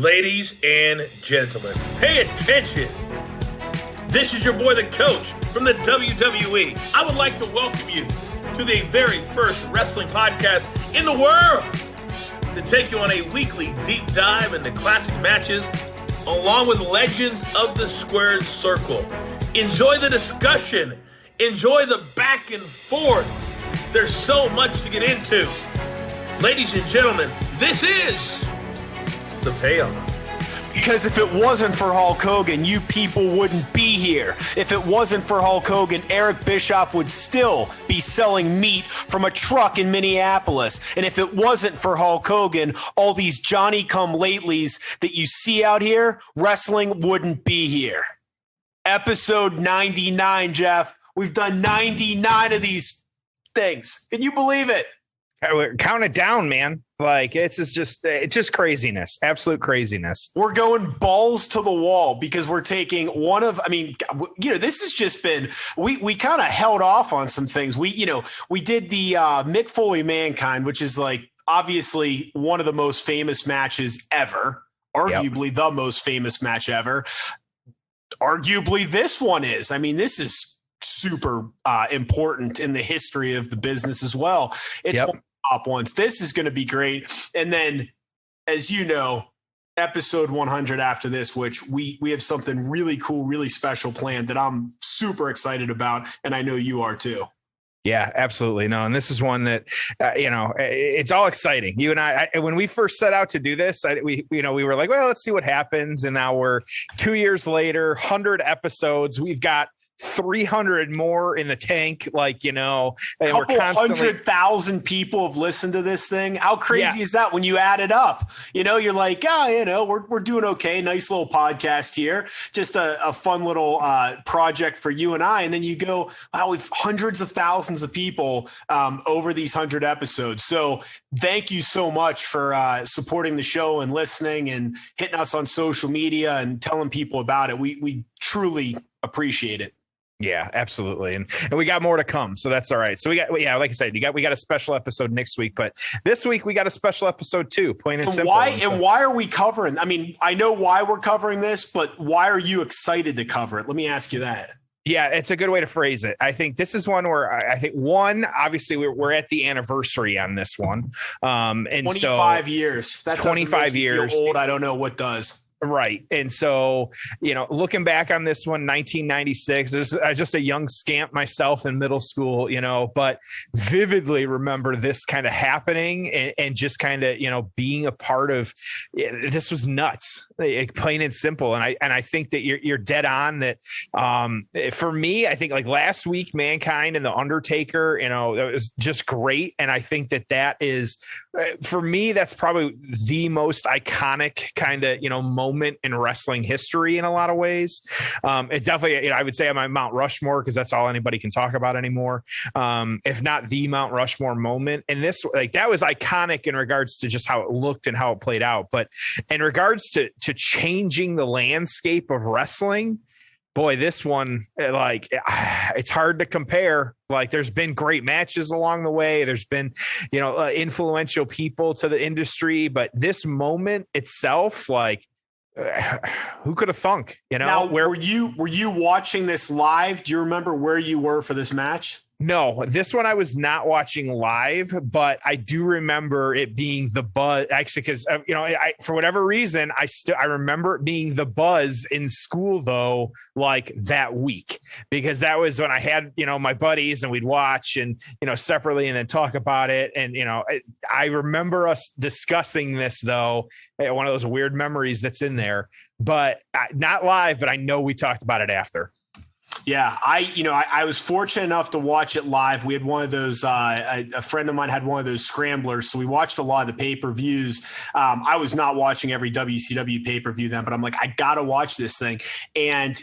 Ladies and gentlemen, pay attention. This is your boy, the coach from the WWE. I would like to welcome you to the very first wrestling podcast in the world to take you on a weekly deep dive into classic matches along with legends of the squared circle. Enjoy the discussion. Enjoy the back and forth. There's so much to get into. Ladies and gentlemen, this is the payoff. Because if it wasn't for Hulk Hogan, you people wouldn't be here. If it wasn't for Hulk Hogan, Eric Bischoff would still be selling meat from a truck in Minneapolis. And if it wasn't for Hulk Hogan, all these Johnny-come-latelys that you see out here, wrestling wouldn't be here. Episode 99, Jeff. We've done 99 of these things. Can you believe it? Count it down, man. Like it's just craziness, absolute craziness. We're going balls to the wall because we're taking this has just been, we kind of held off on some things. We did the Mick Foley Mankind, which is like obviously one of the most famous matches ever, arguably the most famous match ever. Arguably this one is, this is super important in the history of the business as well. It's one of the top ones. This is going to be great. And then, as you know, episode 100 after this, which we have something really cool, really special planned that I'm super excited about. And I know you are too. Yeah, absolutely. No. And this is one that, it's all exciting. You and I when we first set out to do this, we were like, well, let's see what happens. And now we're 2 years later, 100 episodes. We've got 300 more in the tank, and we're constantly 100,000 people have listened to this thing. How crazy is that when you add it up? You're like, we're doing okay. Nice little podcast here. Just a fun little project for you and I. And then you go, wow, we've hundreds of thousands of people over these 100 episodes. So thank you so much for supporting the show and listening and hitting us on social media and telling people about it. We truly appreciate it. Yeah, absolutely. And we got more to come. So that's all right. So like I said, we got a special episode next week, but this week we got a special episode too, plain and simple. Why are we covering? I know why we're covering this, but why are you excited to cover it? Let me ask you that. Yeah, it's a good way to phrase it. I think this is one where obviously we're at the anniversary on this one. And 25 years. That 25 years. Feel old. I don't know what does. Right. And so, looking back on this one, 1996, I was just a young scamp myself in middle school, but vividly remember this kind of happening and just kind of, being a part of this was nuts, plain and simple. And I think that you're dead on that. For me, I think like last week, Mankind and The Undertaker, that was just great. And I think that is, for me, that's probably the most iconic kind of, moment in wrestling history in a lot of ways. It definitely, I would say on my Mount Rushmore, because that's all anybody can talk about anymore. If not the Mount Rushmore moment. And this, that was iconic in regards to just how it looked and how it played out. But in regards to changing the landscape of wrestling, boy, this one, it's hard to compare. There's been great matches along the way. There's been, influential people to the industry, but this moment itself, who could have thunk, Now, were you watching this live? Do you remember where you were for this match? No, this one I was not watching live, but I do remember it being the buzz, actually, because for whatever reason, I remember it being the buzz in school though, that week, because that was when I had my buddies and we'd watch and separately and then talk about it, and I remember us discussing this though, one of those weird memories that's in there, but not live, but I know we talked about it after. Yeah, I was fortunate enough to watch it live. We had one of those, a friend of mine had one of those scramblers. So we watched a lot of the pay-per-views. I was not watching every WCW pay-per-view then, but I'm like, I got to watch this thing. And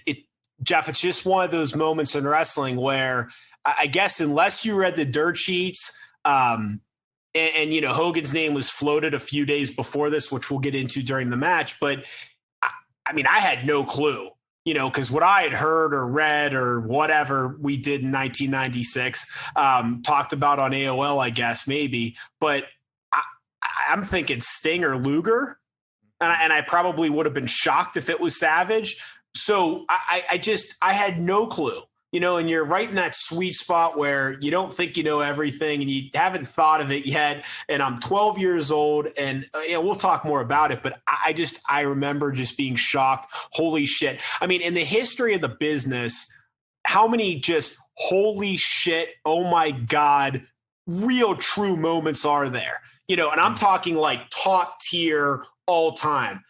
Jeff, it's just one of those moments in wrestling where I guess unless you read the dirt sheets, and Hogan's name was floated a few days before this, which we'll get into during the match. But I had no clue. Because what I had heard or read or whatever we did in 1996, talked about on AOL, I guess, maybe. But I'm thinking Sting or Luger. and I probably would have been shocked if it was Savage. So I had no clue, and you're right in that sweet spot where you don't think you know everything and you haven't thought of it yet. And I'm 12 years old, and we'll talk more about it, but I remember just being shocked. Holy shit. I mean, in the history of the business, how many just holy shit, oh my God, real true moments are there? And I'm talking like top tier all time.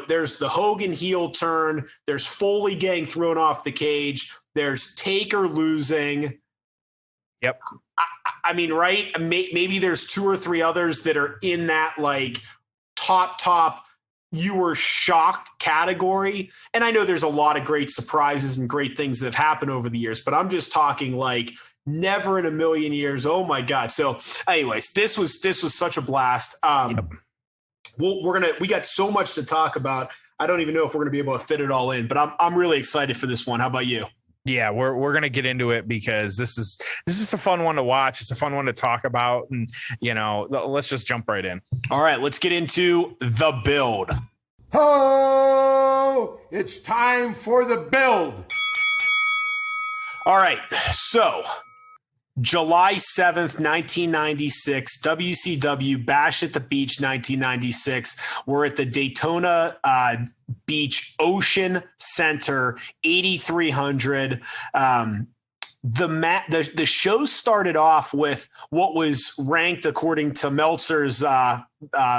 There's the Hogan heel turn. There's Foley getting thrown off the cage. There's Taker losing. Yep. I mean, right? Maybe there's 2 or 3 others that are in that like top, you were shocked category. And I know there's a lot of great surprises and great things that have happened over the years, but I'm just talking like never in a million years. Oh my God. So anyways, this was such a blast. Yep. We got so much to talk about. I don't even know if we're going to be able to fit it all in, but I'm really excited for this one. How about you? Yeah, we're going to get into it because this is a fun one to watch. It's a fun one to talk about. And, let's just jump right in. All right, let's get into the build. Oh, it's time for the build. All right, so July 7th, 1996, WCW Bash at the Beach 1996. We're at the Daytona Beach Ocean Center, 8,300. The show started off with what was ranked, according to Meltzer's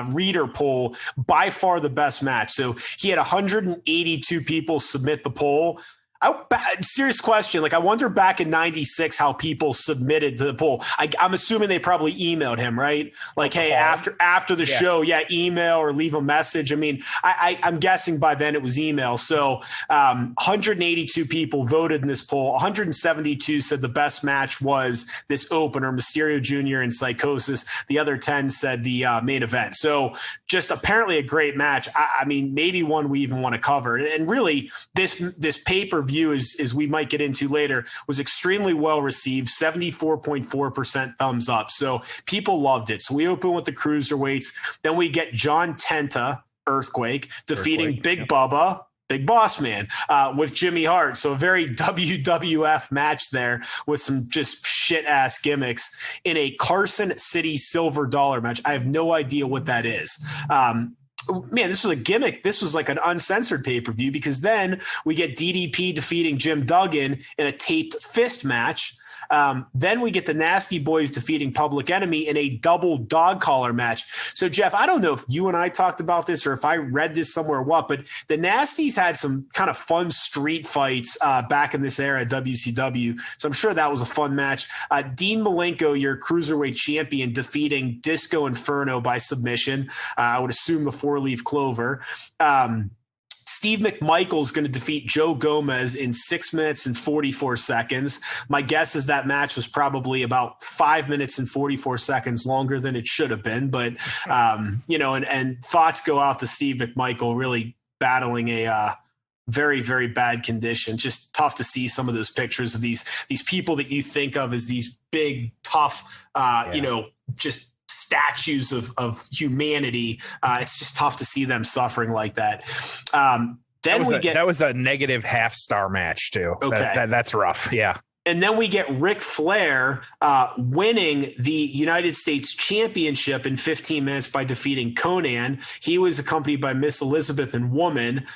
reader poll, by far the best match. So he had 182 people submit the poll. Serious question. Like, I wonder back in 96 how people submitted to the poll. I'm assuming they probably emailed him, right? Like, hey, after the show, email or leave a message. I mean, I'm guessing by then it was email. So 182 people voted in this poll. 172 said the best match was this opener, Mysterio Jr. and Psychosis. The other 10 said the main event. So just apparently a great match. I mean, maybe one we even want to cover. And really, this pay-per-view, as we might get into later, was extremely well received, 74.4% thumbs up. So people loved it. So we open with the cruiserweights. Then we get John Tenta, Earthquake, defeating Big Bubba, Big Boss Man, with Jimmy Hart. So a very WWF match there with some just shit ass gimmicks in a Carson City Silver Dollar match. I have no idea what that is. Man, this was a gimmick. This was like an uncensored pay-per-view, because then we get DDP defeating Jim Duggan in a taped fist match. Then we get the Nasty Boys defeating Public Enemy in a double dog collar match. So, Jeff, I don't know if you and I talked about this or if I read this somewhere or what, but the Nasties had some kind of fun street fights back in this era at WCW. So I'm sure that was a fun match. Dean Malenko, your cruiserweight champion, defeating Disco Inferno by submission. I would assume the 4-leaf clover. Steve McMichael is going to defeat Joe Gomez in 6 minutes and 44 seconds. My guess is that match was probably about 5 minutes and 44 seconds longer than it should have been. But, and thoughts go out to Steve McMichael, really battling a very, very bad condition. Just tough to see some of those pictures of these people that you think of as these big, tough, just statues of humanity. It's just tough to see them suffering like that. That was a negative half-star match too. Okay. That's rough. Yeah. And then we get Ric Flair winning the United States Championship in 15 minutes by defeating Conan. He was accompanied by Miss Elizabeth and Woman.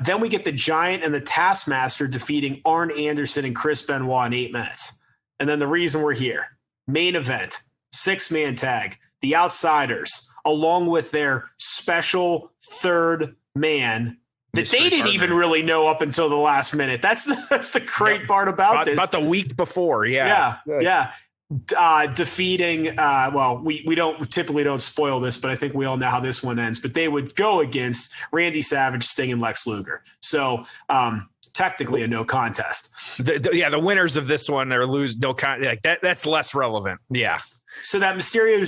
Then we get the Giant and the Taskmaster defeating Arn Anderson and Chris Benoit in 8 minutes. And then the reason we're here, main event, 6-man tag, the Outsiders, along with their special third man that they didn't even really know up until the last minute. That's the great part about this. About the week before. Yeah. Defeating, we typically don't spoil this, but I think we all know how this one ends, but they would go against Randy Savage, Sting, and Lex Luger. So, technically a no contest. The winners of this one or lose no contest. Like that's less relevant. Yeah. So that Mysterio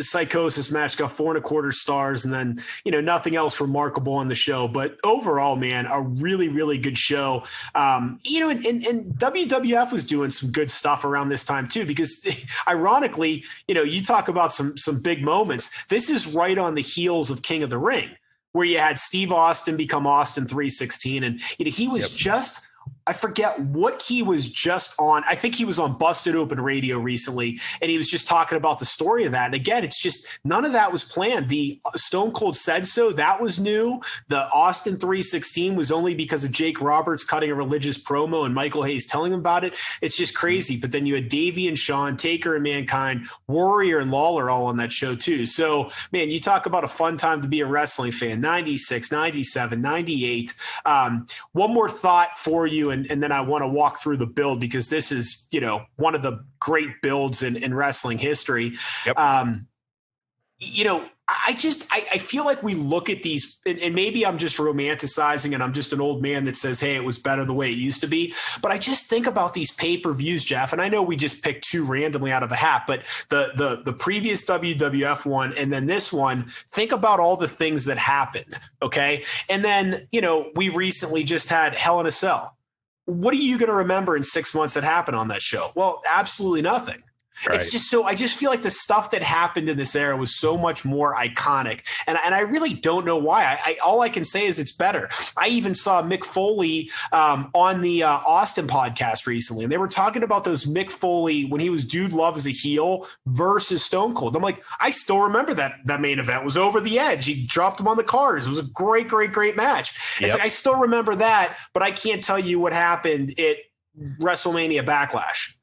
Psychosis match got 4.25 stars, and then, nothing else remarkable on the show. But overall, man, a really, really good show. And WWF was doing some good stuff around this time too, because ironically, you talk about some big moments. This is right on the heels of King of the Ring, where you had Steve Austin become Austin 316. And he was just, I forget what he was just on. I think he was on Busted Open Radio recently, and he was just talking about the story of that. And again, it's just none of that was planned. The Stone Cold Said So, that was new. The Austin 316 was only because of Jake Roberts cutting a religious promo and Michael Hayes telling him about it. It's just crazy. But then you had Davey and Shawn, Taker and Mankind, Warrior and Lawler all on that show too. So, man, you talk about a fun time to be a wrestling fan. 96, 97, 98. One more thought for you, and then I want to walk through the build because this is, one of the great builds in wrestling history. Yep. I feel like we look at these, and maybe I'm just romanticizing and I'm just an old man that says, hey, it was better the way it used to be. But I just think about these pay-per-views, Jeff, and I know we just picked two randomly out of a hat, but the previous WWF one and then this one, think about all the things that happened. Okay. And then, we recently just had Hell in a Cell. What are you going to remember in 6 months that happened on that show? Well, absolutely nothing. Right. It's just I just feel like the stuff that happened in this era was so much more iconic. And I really don't know why. All I can say is it's better. I even saw Mick Foley on the Austin podcast recently, and they were talking about those Mick Foley when he was Dude Love as a heel versus Stone Cold. I'm like, I still remember that main event was over the edge. He dropped him on the cars. It was a great, great, great match. Yep. It's like, I still remember that, but I can't tell you what happened at WrestleMania Backlash.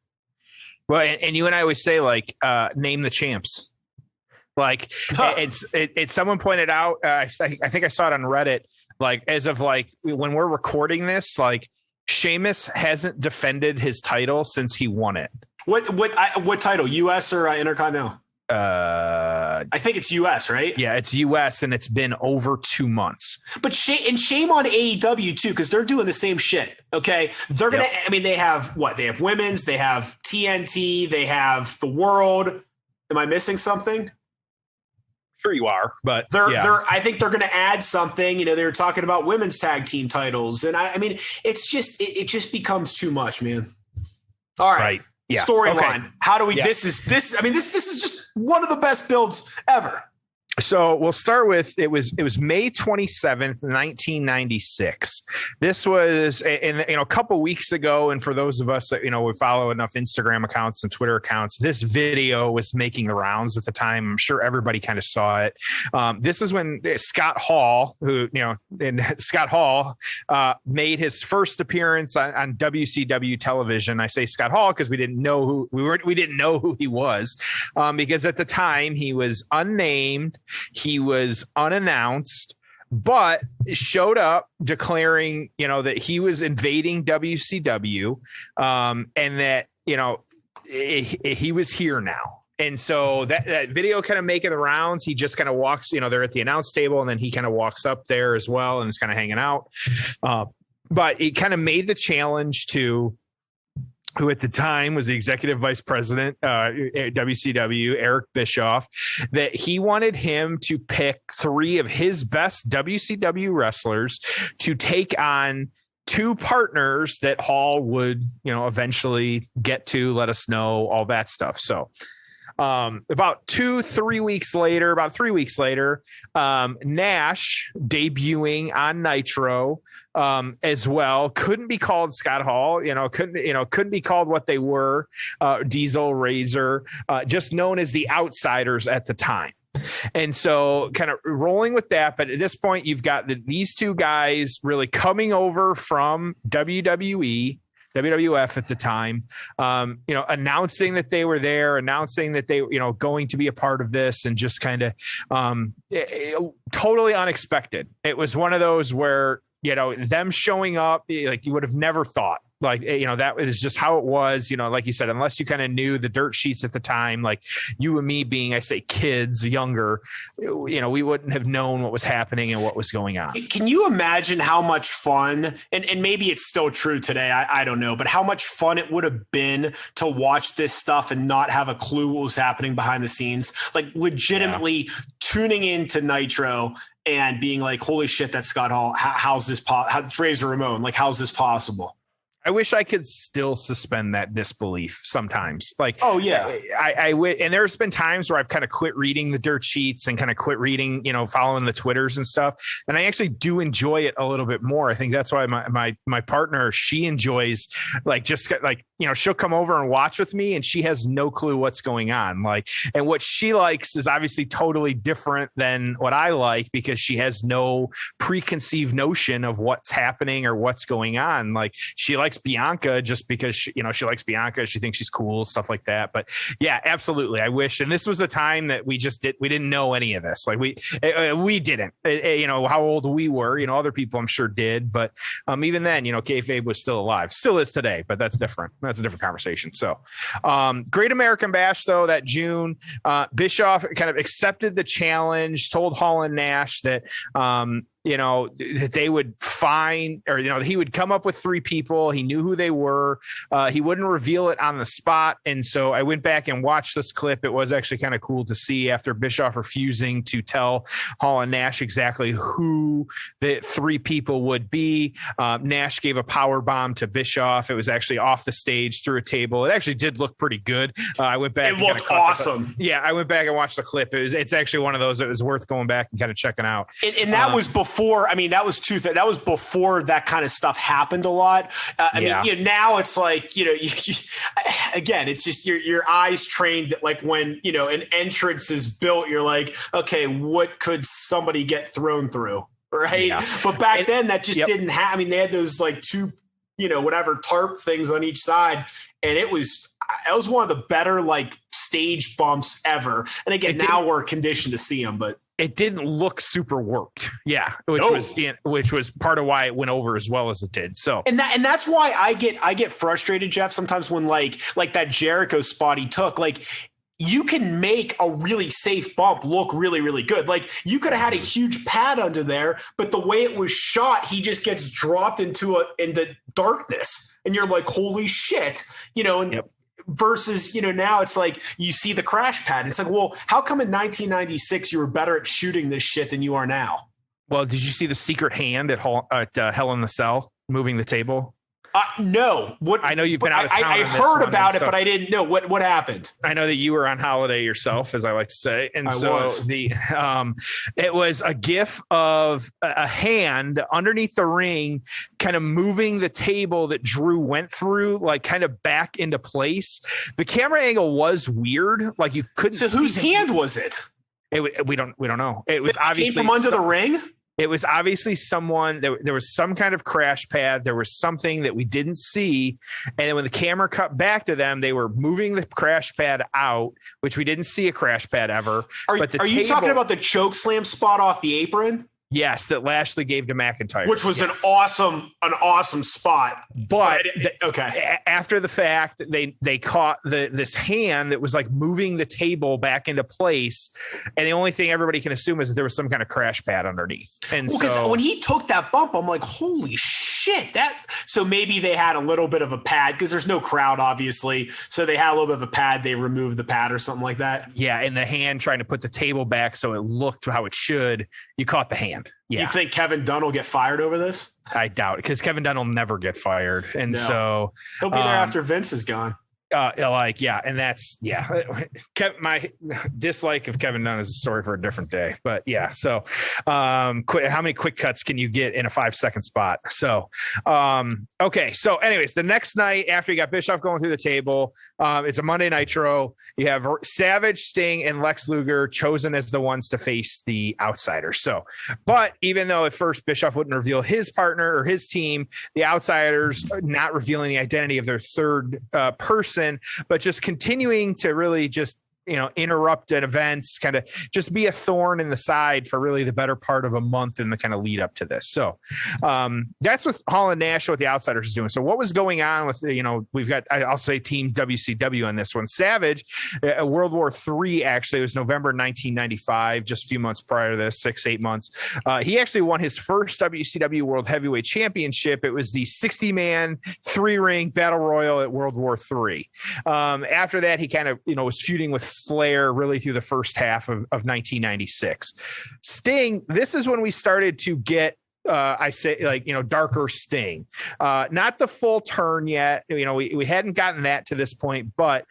Well, and you and I always say, name the champs. It's someone pointed out, I think I saw it on Reddit, as of when we're recording this, Sheamus hasn't defended his title since he won it. What title? US or Intercontinental? I think it's US, right? Yeah, it's US, and it's been over 2 months. But shame on AEW too, because they're doing the same shit. Okay, they're gonna. Yep. I mean, they have what? They have women's, they have TNT, they have the World. Am I missing something? Sure, you are, but I think they're going to add something. They were talking about women's tag team titles, and I mean, it's just it just becomes too much, man. All right. Yeah. Storyline. Okay. How do we? Yeah. This is just one of the best builds ever. So we'll start with it was May 27th, 1996. This was a couple weeks ago. And for those of us that, we follow enough Instagram accounts and Twitter accounts, this video was making the rounds at the time. I'm sure everybody kind of saw it. This is when Scott Hall, made his first appearance on WCW television. I say Scott Hall because we didn't know who he was, because at the time he was unnamed. He was unannounced, but showed up declaring, that he was invading WCW, and that, he was here now. And so that video kind of making the rounds. He just kind of walks, they're at the announce table, and then he kind of walks up there as well and is kind of hanging out. But he kind of made the challenge to who at the time was the executive vice president at WCW, Eric Bischoff, that he wanted him to pick 3 of his best WCW wrestlers to take on 2 partners that Hall would, eventually get to, let us know, all that stuff. So about 3 weeks later, Nash debuting on Nitro, as well, couldn't be called Scott Hall, couldn't be called what they were, Diesel, Razor, just known as the Outsiders at the time. And so kind of rolling with that. But at this point, you've got these 2 guys really coming over from WWF at the time, announcing that they were there, announcing that they, going to be a part of this, and just kind of totally unexpected. It was one of those where, them showing up, you would have never thought. That is just how it was, like you said, unless you kind of knew the dirt sheets at the time, like you and me being, I say, kids, younger, we wouldn't have known what was happening and what was going on. Can you imagine how much fun, and maybe it's still true today, I don't know, but how much fun it would have been to watch this stuff and not have a clue what was happening behind the scenes, like legitimately tuning into Nitro and being like, holy shit, that's Scott Hall. How's this Razor Ramon? Like, how's this possible? I wish I could still suspend that disbelief sometimes. Like, oh yeah, and there's been times where I've kind of quit reading the dirt sheets and kind of quit reading, following the Twitters and stuff. And I actually do enjoy it a little bit more. I think that's why my partner, she enjoys she'll come over and watch with me and she has no clue what's going on. Like, and what she likes is obviously totally different than what I like because she has no preconceived notion of what's happening or what's going on. Like, she likes Bianca just because she likes Bianca. She thinks she's cool, stuff like that. But yeah, absolutely. I wish. And this was a time that we didn't know any of this. Like we didn't, how old we were, other people I'm sure did. But even then, kayfabe was still alive, still is today, but that's different. That's a different conversation. So Great American Bash though, that June, Bischoff kind of accepted the challenge, told Hall and Nash that, that they would find, or, he would come up with 3 people. He knew who they were. He wouldn't reveal it on the spot. And so I went back and watched this clip. It was actually kind of cool to see after Bischoff refusing to tell Hall and Nash exactly who the 3 people would be. Nash gave a power bomb to Bischoff. It was actually off the stage through a table. It actually did look pretty good. I went back. It looked awesome. I went back and watched the clip. It's actually one of those that was worth going back and kind of checking out. And that was before. That was that was before that kind of stuff happened a lot. Now it's like, again, it's just your eyes trained that like when, an entrance is built, you're like, okay, what could somebody get thrown through? Right. Yeah. But back then that just didn't happen. They had those like 2, tarp things on each side. And it was one of the better like stage bumps ever. And again, now we're conditioned to see them, but it didn't look super worked. Yeah. Which was part of why it went over as well as it did. So, and that's why I get frustrated, Jeff, sometimes when like that Jericho spot he took, like you can make a really safe bump look really, really good. Like you could have had a huge pad under there, but the way it was shot, he just gets dropped into darkness and you're like, holy shit, versus, now it's like you see the crash pad. It's like, well, how come in 1996 you were better at shooting this shit than you are now? Well, did you see the secret hand at Hell in the Cell moving the table? No. I know you've been out of town. I heard about it, but I didn't know what happened. I know that you were on holiday yourself, as I like to say, and it was a gif of a hand underneath the ring, kind of moving the table that Drew went through, like kind of back into place. The camera angle was weird, like you couldn't. So whose hand was it? We don't know. It was obviously came from under the ring. It was obviously someone. There was some kind of crash pad. There was something that we didn't see, and then when the camera cut back to them, they were moving the crash pad out, which we didn't see a crash pad ever. Are you talking about the choke slam spot off the apron? Yes, that Lashley gave to McIntyre, which was an awesome spot. But after the fact, they caught this hand that was like moving the table back into place, and the only thing everybody can assume is that there was some kind of crash pad underneath. And because when he took that bump, I'm like, holy shit! So maybe they had a little bit of a pad because there's no crowd, obviously. So they had a little bit of a pad. They removed the pad or something like that. Yeah, and the hand trying to put the table back so it looked how it should. You caught the hand. Yeah. Do you think Kevin Dunn will get fired over this? I doubt it because Kevin Dunn will never get fired. And so he'll be there after Vince is gone. And that's my dislike of Kevin Dunn is a story for a different day. But yeah, so how many quick cuts can you get in a 5-second spot? So okay, so anyways, the next night after you got Bischoff going through the table, it's a Monday Nitro. You have Savage, Sting, and Lex Luger chosen as the ones to face the Outsiders. So, but even though at first Bischoff wouldn't reveal his partner or his team, the Outsiders are not revealing the identity of their third person, but just continuing to really just interrupt at events, kind of just be a thorn in the side for really the better part of a month in the kind of lead up to this. So that's what Hall and Nash, what the Outsiders is doing. So what was going on with, we've got, I'll say Team WCW on this one. Savage, World War III, actually, it was November 1995, just a few months prior to this, 6-8 months. He actually won his first WCW World Heavyweight Championship. It was the 60-man 3-ring battle royal at World War III. After that, he kind of, was feuding with Flair really through the first half of 1996. Sting, this is when we started to get I say, like, darker Sting, not the full turn yet. We hadn't gotten that to this point, but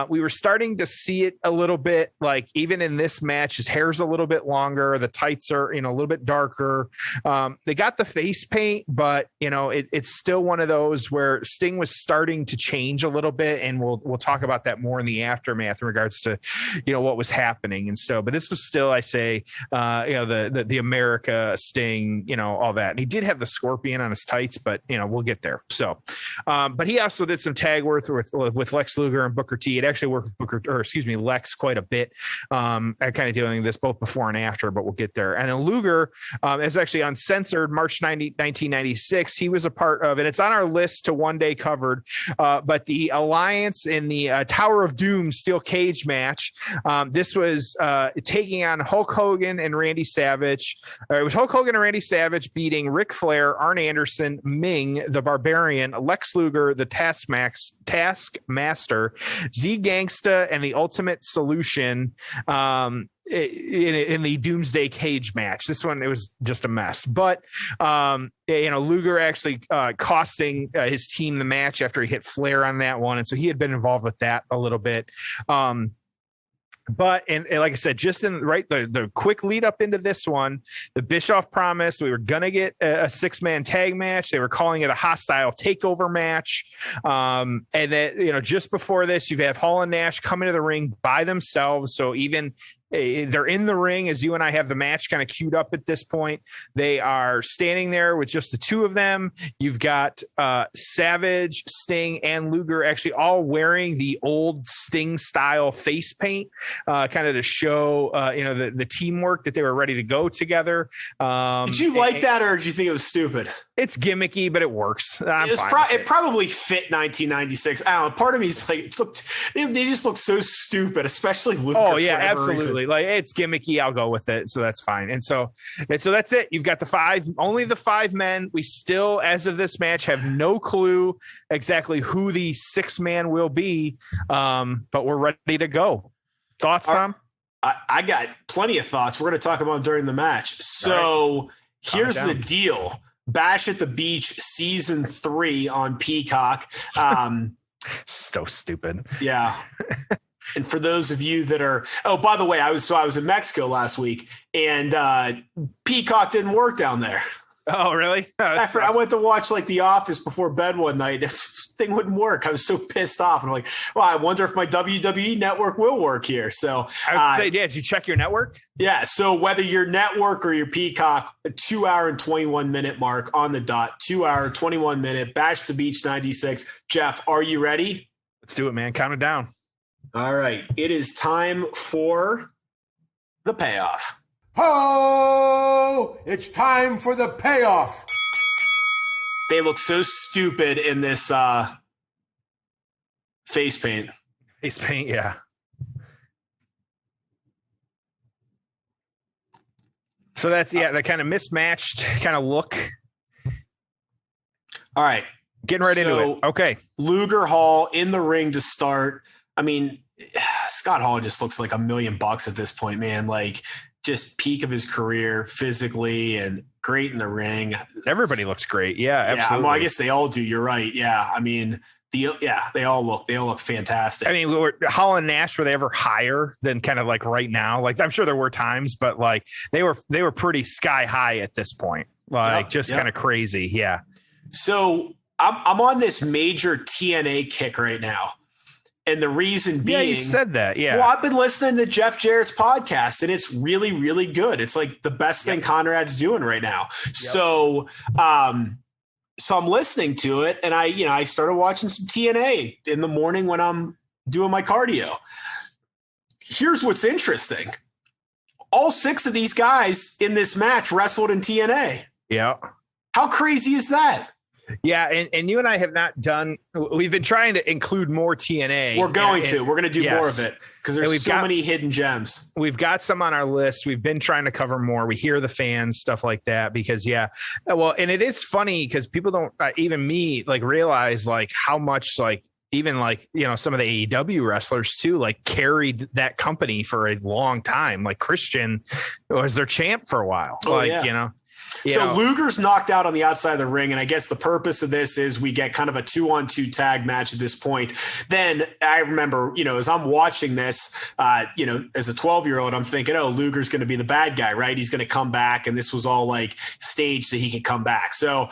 we were starting to see it a little bit. Like, even in this match, his hair's a little bit longer. The tights are, a little bit darker. They got the face paint, but it's still one of those where Sting was starting to change a little bit. And we'll talk about that more in the aftermath in regards to, what was happening. And so, but this was still, I say, the America Sting, all that. And he did have the scorpion on his tights, but we'll get there. So, but he also did some tag work with Lex Luger and Booker T. It actually worked with Lex quite a bit. I kind of dealing with this both before and after, but we'll get there. And then Luger is actually uncensored March 1996. He was a part of, and it's on our list to one day covered, but the Alliance in the Tower of Doom steel cage match. This was taking on Hulk Hogan and Randy Savage. It was Hulk Hogan and Randy Savage beating Ric Flair, Arn Anderson, Ming, the Barbarian, Lex Luger, the Taskmaster, Z Gangsta, and the Ultimate Solution in the Doomsday Cage match. This one, it was just a mess. But Luger actually costing his team the match after he hit Flair on that one, and so he had been involved with that a little bit. But and like I said, just in the quick lead up into this one, the Bischoff promised we were gonna get a 6-man tag match. They were calling it a hostile takeover match. And then just before this, you have Hall and Nash come into the ring by themselves. So even they're in the ring as you and I have the match kind of queued up at this point. They are standing there with just the two of them. You've got Savage, Sting, and Luger actually all wearing the old Sting style face paint, kind of to show the teamwork that they were ready to go together. Did you like that, or did you think it was stupid? It's gimmicky, but it works. It probably fit 1996. I don't know. Part of me is like, they just look so stupid, especially Luger. Oh yeah, absolutely. Reason. Like, it's gimmicky. I'll go with it. So that's fine. And so that's it. You've got only the 5 men. We still, as of this match, have no clue exactly who the 6th man will be. But we're ready to go. Thoughts, Tom? I got plenty of thoughts. We're going to talk about them during the match. So here's the deal. Bash at the Beach season 3 on Peacock. So stupid. Yeah. And for those of you that are, by the way, I was in Mexico last week, and Peacock didn't work down there. Oh, really? Oh, I went to watch The Office before bed one night. This thing wouldn't work. I was so pissed off. And I'm like, well, I wonder if my WWE network will work here. So I was saying, did you check your network? Yeah. So whether your network or your Peacock, a 2-hour and 21-minute mark on the dot, 2-hour, 21-minute, Bash the Beach 96. Jeff, are you ready? Let's do it, man. Count it down. All right. It is time for the payoff. Oh, it's time for the payoff. They look so stupid in this face paint. Face paint, yeah. So that's, that kind of mismatched kind of look. All right. Getting right into it. Okay. Luger Hall in the ring to start. I mean, Scott Hall just looks like $1 million at this point, man. Like, just peak of his career physically and great in the ring. Everybody looks great. Yeah, absolutely. Well, I guess they all do. You're right. Yeah. I mean, they all look fantastic. I mean, Hall and Nash, were they ever higher than kind of like right now? Like, I'm sure there were times, but like they were pretty sky high at this point. Like, kind of crazy. Yeah. So I'm on this major TNA kick right now. And the reason being, you said that. Yeah. Well, I've been listening to Jeff Jarrett's podcast, and it's really, really good. It's like the best thing Conrad's doing right now. Yep. So I'm listening to it, and I started watching some TNA in the morning when I'm doing my cardio. Here's what's interesting. All 6 of these guys in this match wrestled in TNA. Yeah. How crazy is that? Yeah, and you and I have not done. We've been trying to include more TNA. We're going to do more of it because there's so many hidden gems. We've got some on our list. We've been trying to cover more. We hear the fans, stuff like that. Because and it is funny because people don't even me realize how much even some of the AEW wrestlers too carried that company for a long time. Like Christian was their champ for a while. So Luger's knocked out on the outside of the ring, and I guess the purpose of this is we get kind of a 2-on-2 tag match at this point. Then I remember, as I'm watching this, as a 12-year-old, I'm thinking, oh, Luger's going to be the bad guy, right? He's going to come back, and this was all like staged so he could come back. So,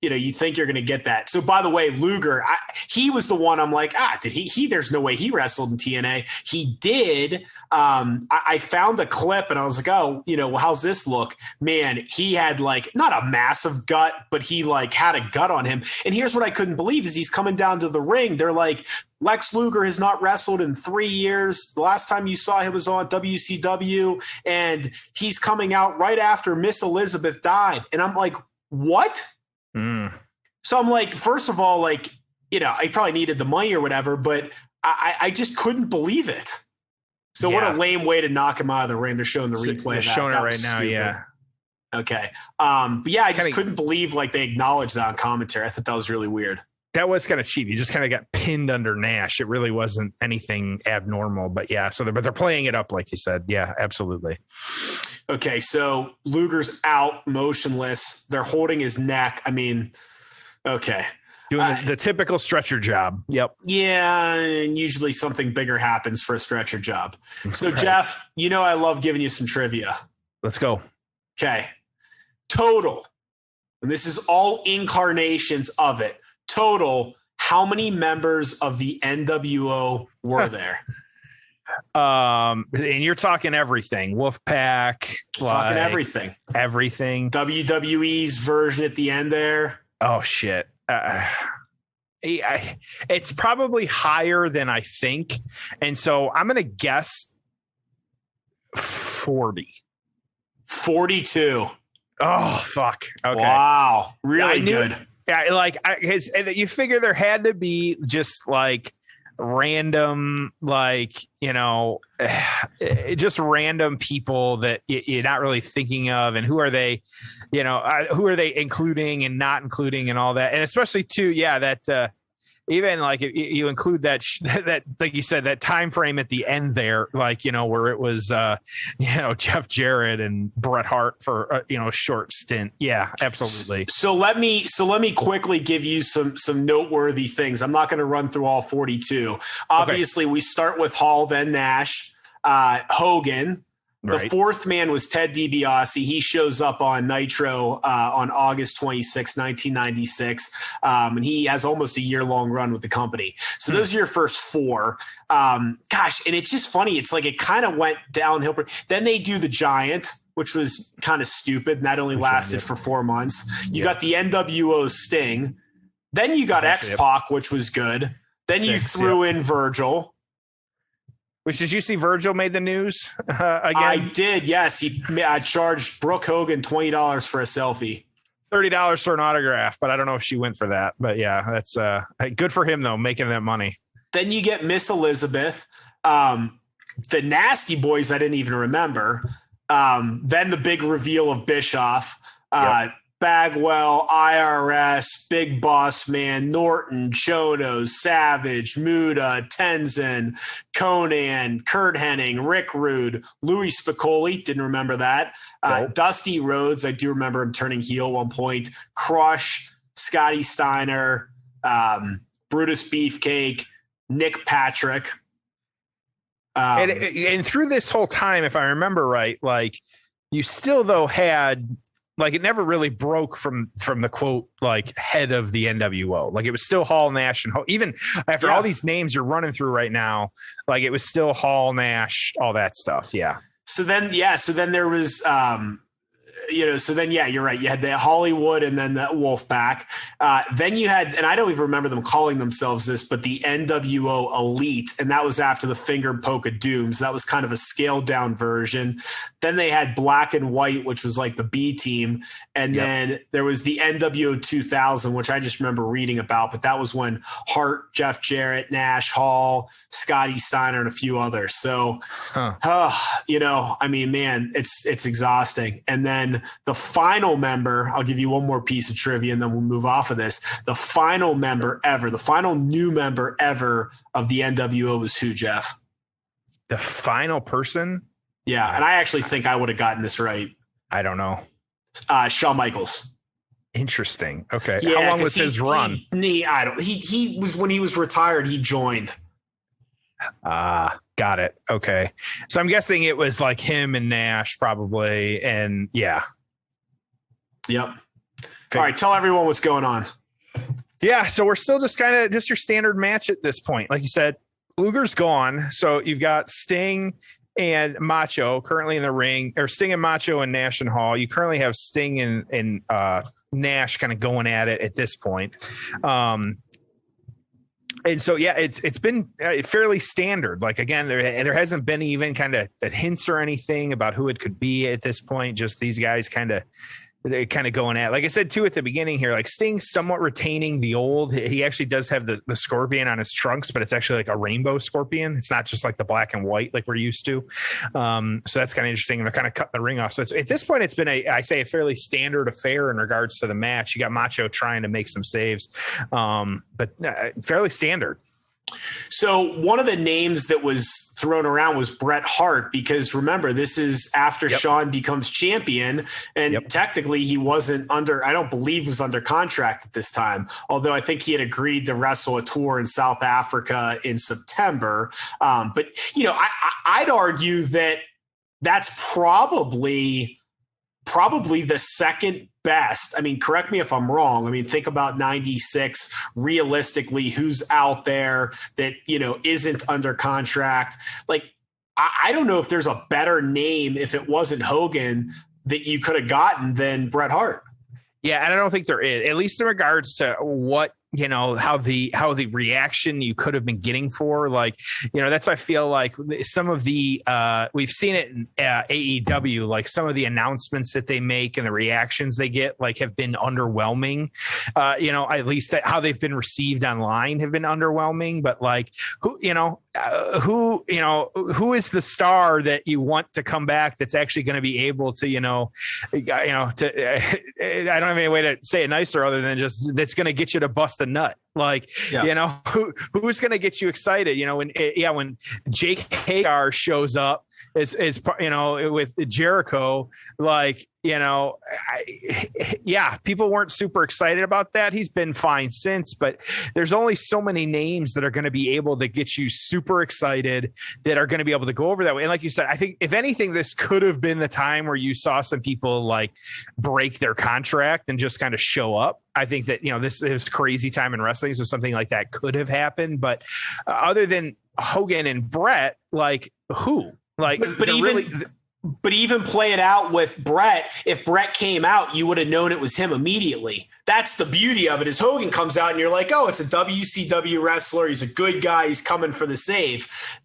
you think you're going to get that. So, by the way, Luger, he was the one I'm like, did he there's no way he wrestled in TNA. He did. I found a clip and I was like, oh, how's this look? Man, he had like not a massive gut, but he like had a gut on him. And here's what I couldn't believe is he's coming down to the ring. They're like, Lex Luger has not wrestled in 3 years. The last time you saw him was on WCW, and he's coming out right after Miss Elizabeth died. And I'm like, what? So I'm like, first of all, like, I probably needed the money or whatever, but I just couldn't believe it. So what a lame way to knock him out of the ring. They're showing the replay. They're showing it right now. Yeah. Okay. But yeah, I just couldn't believe like they acknowledged that on commentary. I thought that was really weird. That was kind of cheap. You just kind of got pinned under Nash. It really wasn't anything abnormal, but yeah. So they're playing it up, like you said. Yeah, absolutely. Okay, so Luger's out, motionless. They're holding his neck. I mean, okay. Doing the typical stretcher job. Yep. Yeah, and usually something bigger happens for a stretcher job. So, right. Jeff, I love giving you some trivia. Let's go. Okay. Total, and this is all incarnations of it. Total, how many members of the NWO were there? And you're talking everything. Wolfpack. Talking everything. WWE's version at the end there. Oh shit. It's probably higher than I think. And so I'm going to guess 40. 42. Oh, fuck. Okay. Wow. Really good. Yeah. You figure there had to be just like random, just random people that you're not really thinking of, and who are they including and not including and all that, and especially too, that even like if you include that like you said, that time frame at the end there, where it was Jeff Jarrett and Bret Hart for a short stint. Yeah, absolutely. So let me quickly give you some noteworthy things. I'm not going to run through all 42. Obviously, we start with Hall, then Nash, Hogan. The fourth man was Ted DiBiase. He shows up on Nitro on August 26, 1996. And he has almost a year-long run with the company. So those are your first four. And it's just funny. It's like it kind of went downhill. Then they do the Giant, which was kind of stupid. And that only lasted for 4 months. You got the NWO Sting. Then you got X-Pac, which was good. Then you threw in Virgil. Which, did you see Virgil made the news again? I did, yes. I charged Brooke Hogan $20 for a selfie. $30 for an autograph, but I don't know if she went for that. But yeah, that's good for him, though, making that money. Then you get Miss Elizabeth. The Nasty Boys, I didn't even remember. Then the big reveal of Bischoff. Bagwell, IRS, Big Boss Man, Norton, Chono, Savage, Muda, Tenzin, Conan, Kurt Hennig, Rick Rude, Louis Spicoli, didn't remember that. Dusty Rhodes, I do remember him turning heel at one point. Crush, Scotty Steiner, Brutus Beefcake, Nick Patrick. And through this whole time, if I remember right, like you still though had it never really broke from the quote head of the NWO. Like it was still Hall, Nash, and even after all these names you're running through right now, it was still Hall, Nash, all that stuff. Yeah. So then there was you're right. You had the Hollywood and then the Wolfpack. Then you had, and I don't even remember them calling themselves this, but the NWO Elite. And that was after the Finger Poke of Doom. So that was kind of a scaled down version. Then they had Black and White, which was like the B team. And then there was the NWO 2000, which I just remember reading about, but that was when Hart, Jeff Jarrett, Nash, Hall, Scotty Steiner, and a few others. So, it's exhausting. And then the final member, I'll give you one more piece of trivia and then we'll move off of this. The final new member ever of the NWO was who, Jeff? The final person? Yeah. And I actually think I would have gotten this right. I don't know. Shawn Michaels. Interesting. Okay. Yeah, how long was his run? He was when he was retired, he joined. Got it. Okay. So I'm guessing it was like him and Nash probably. And yeah. Yep. All right. Tell everyone what's going on. Yeah. So we're still just kind of just your standard match at this point. Like you said, Luger's gone. So you've got Sting and Macho currently in the ring, or Sting and Macho and Nash and Hall. You currently have Sting and Nash kind of going at it at this point. And so, yeah, it's been fairly standard. Like, again, there hasn't been even kind of hints or anything about who it could be at this point. Just these guys kind of going at, like I said, too, at the beginning here, like Sting somewhat retaining the old. He actually does have the scorpion on his trunks, but it's actually like a rainbow scorpion. It's not just like the black and white like we're used to. So that's kind of interesting. They're kind of cutting the ring off. So at this point, it's been a fairly standard affair in regards to the match. You got Macho trying to make some saves, but fairly standard. So one of the names that was thrown around was Bret Hart, because remember, this is after Shawn becomes champion, and technically he wasn't I don't believe was under contract at this time, although I think he had agreed to wrestle a tour in South Africa in September. But, I'd argue that that's probably the second best. I mean, correct me if I'm wrong. I mean, think about 96 realistically, who's out there that, isn't under contract. Like, I don't know if there's a better name if it wasn't Hogan that you could have gotten than Bret Hart. Yeah. And I don't think there is, at least in regards to what, how the reaction you could have been getting for, like, that's why I feel like some of the we've seen it in AEW, like some of the announcements that they make and the reactions they get like have been underwhelming. At least how they've been received online have been underwhelming. But like who is the star that you want to come back that's actually going to be able to, I don't have any way to say it nicer other than just that's going to get you to bust a nut. Like, who's going to get you excited? When Jake Hagar shows up is with Jericho, like, people weren't super excited about that. He's been fine since, but there's only so many names that are going to be able to get you super excited that are going to be able to go over that way. And like you said, I think if anything, this could have been the time where you saw some people like break their contract and just kind of show up. I think that, this is crazy time in wrestling. So something like that could have happened, but other than Hogan and Bret, like who? Like, but even play it out with Bret. If Bret came out, you would have known it was him immediately. That's the beauty of it, is Hogan comes out and you're like, oh, it's a WCW wrestler. He's a good guy. He's coming for the save.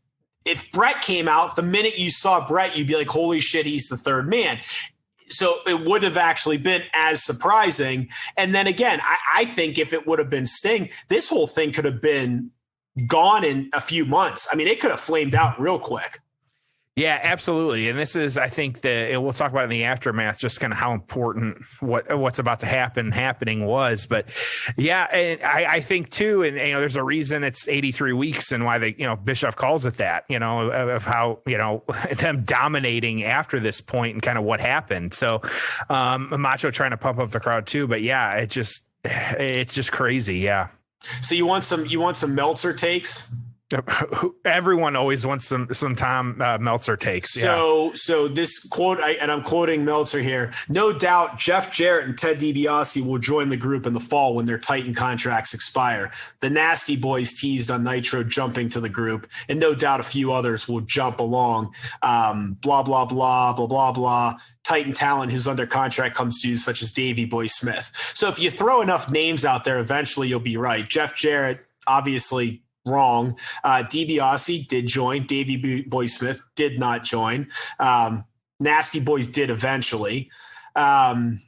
If Bret came out, the minute you saw Bret, you'd be like, holy shit, he's the third man. So it would have actually been as surprising. And then again, I think if it would have been Sting, this whole thing could have been gone in a few months. I mean, it could have flamed out real quick. Yeah, absolutely. And this is, I think we'll talk about in the aftermath, just kind of how important what's about to happening was. But yeah, and I think too, and there's a reason it's 83 weeks and why they, Bischoff calls it that, of how, them dominating after this point and kind of what happened. So Macho trying to pump up the crowd too. But yeah, it's just crazy. Yeah. So you want some Meltzer takes? Everyone always wants some Tom Meltzer takes. So this quote, and I'm quoting Meltzer here. No doubt Jeff Jarrett and Ted DiBiase will join the group in the fall when their Titan contracts expire. The Nasty Boys teased on Nitro jumping to the group, and no doubt a few others will jump along. Blah, blah, blah, blah, blah, blah. Titan talent who's under contract comes to you, such as Davey Boy Smith. So if you throw enough names out there, eventually you'll be right. Jeff Jarrett, obviously, wrong. DiBiase did join. Davey Boy Smith did not join. Nasty Boys did eventually. The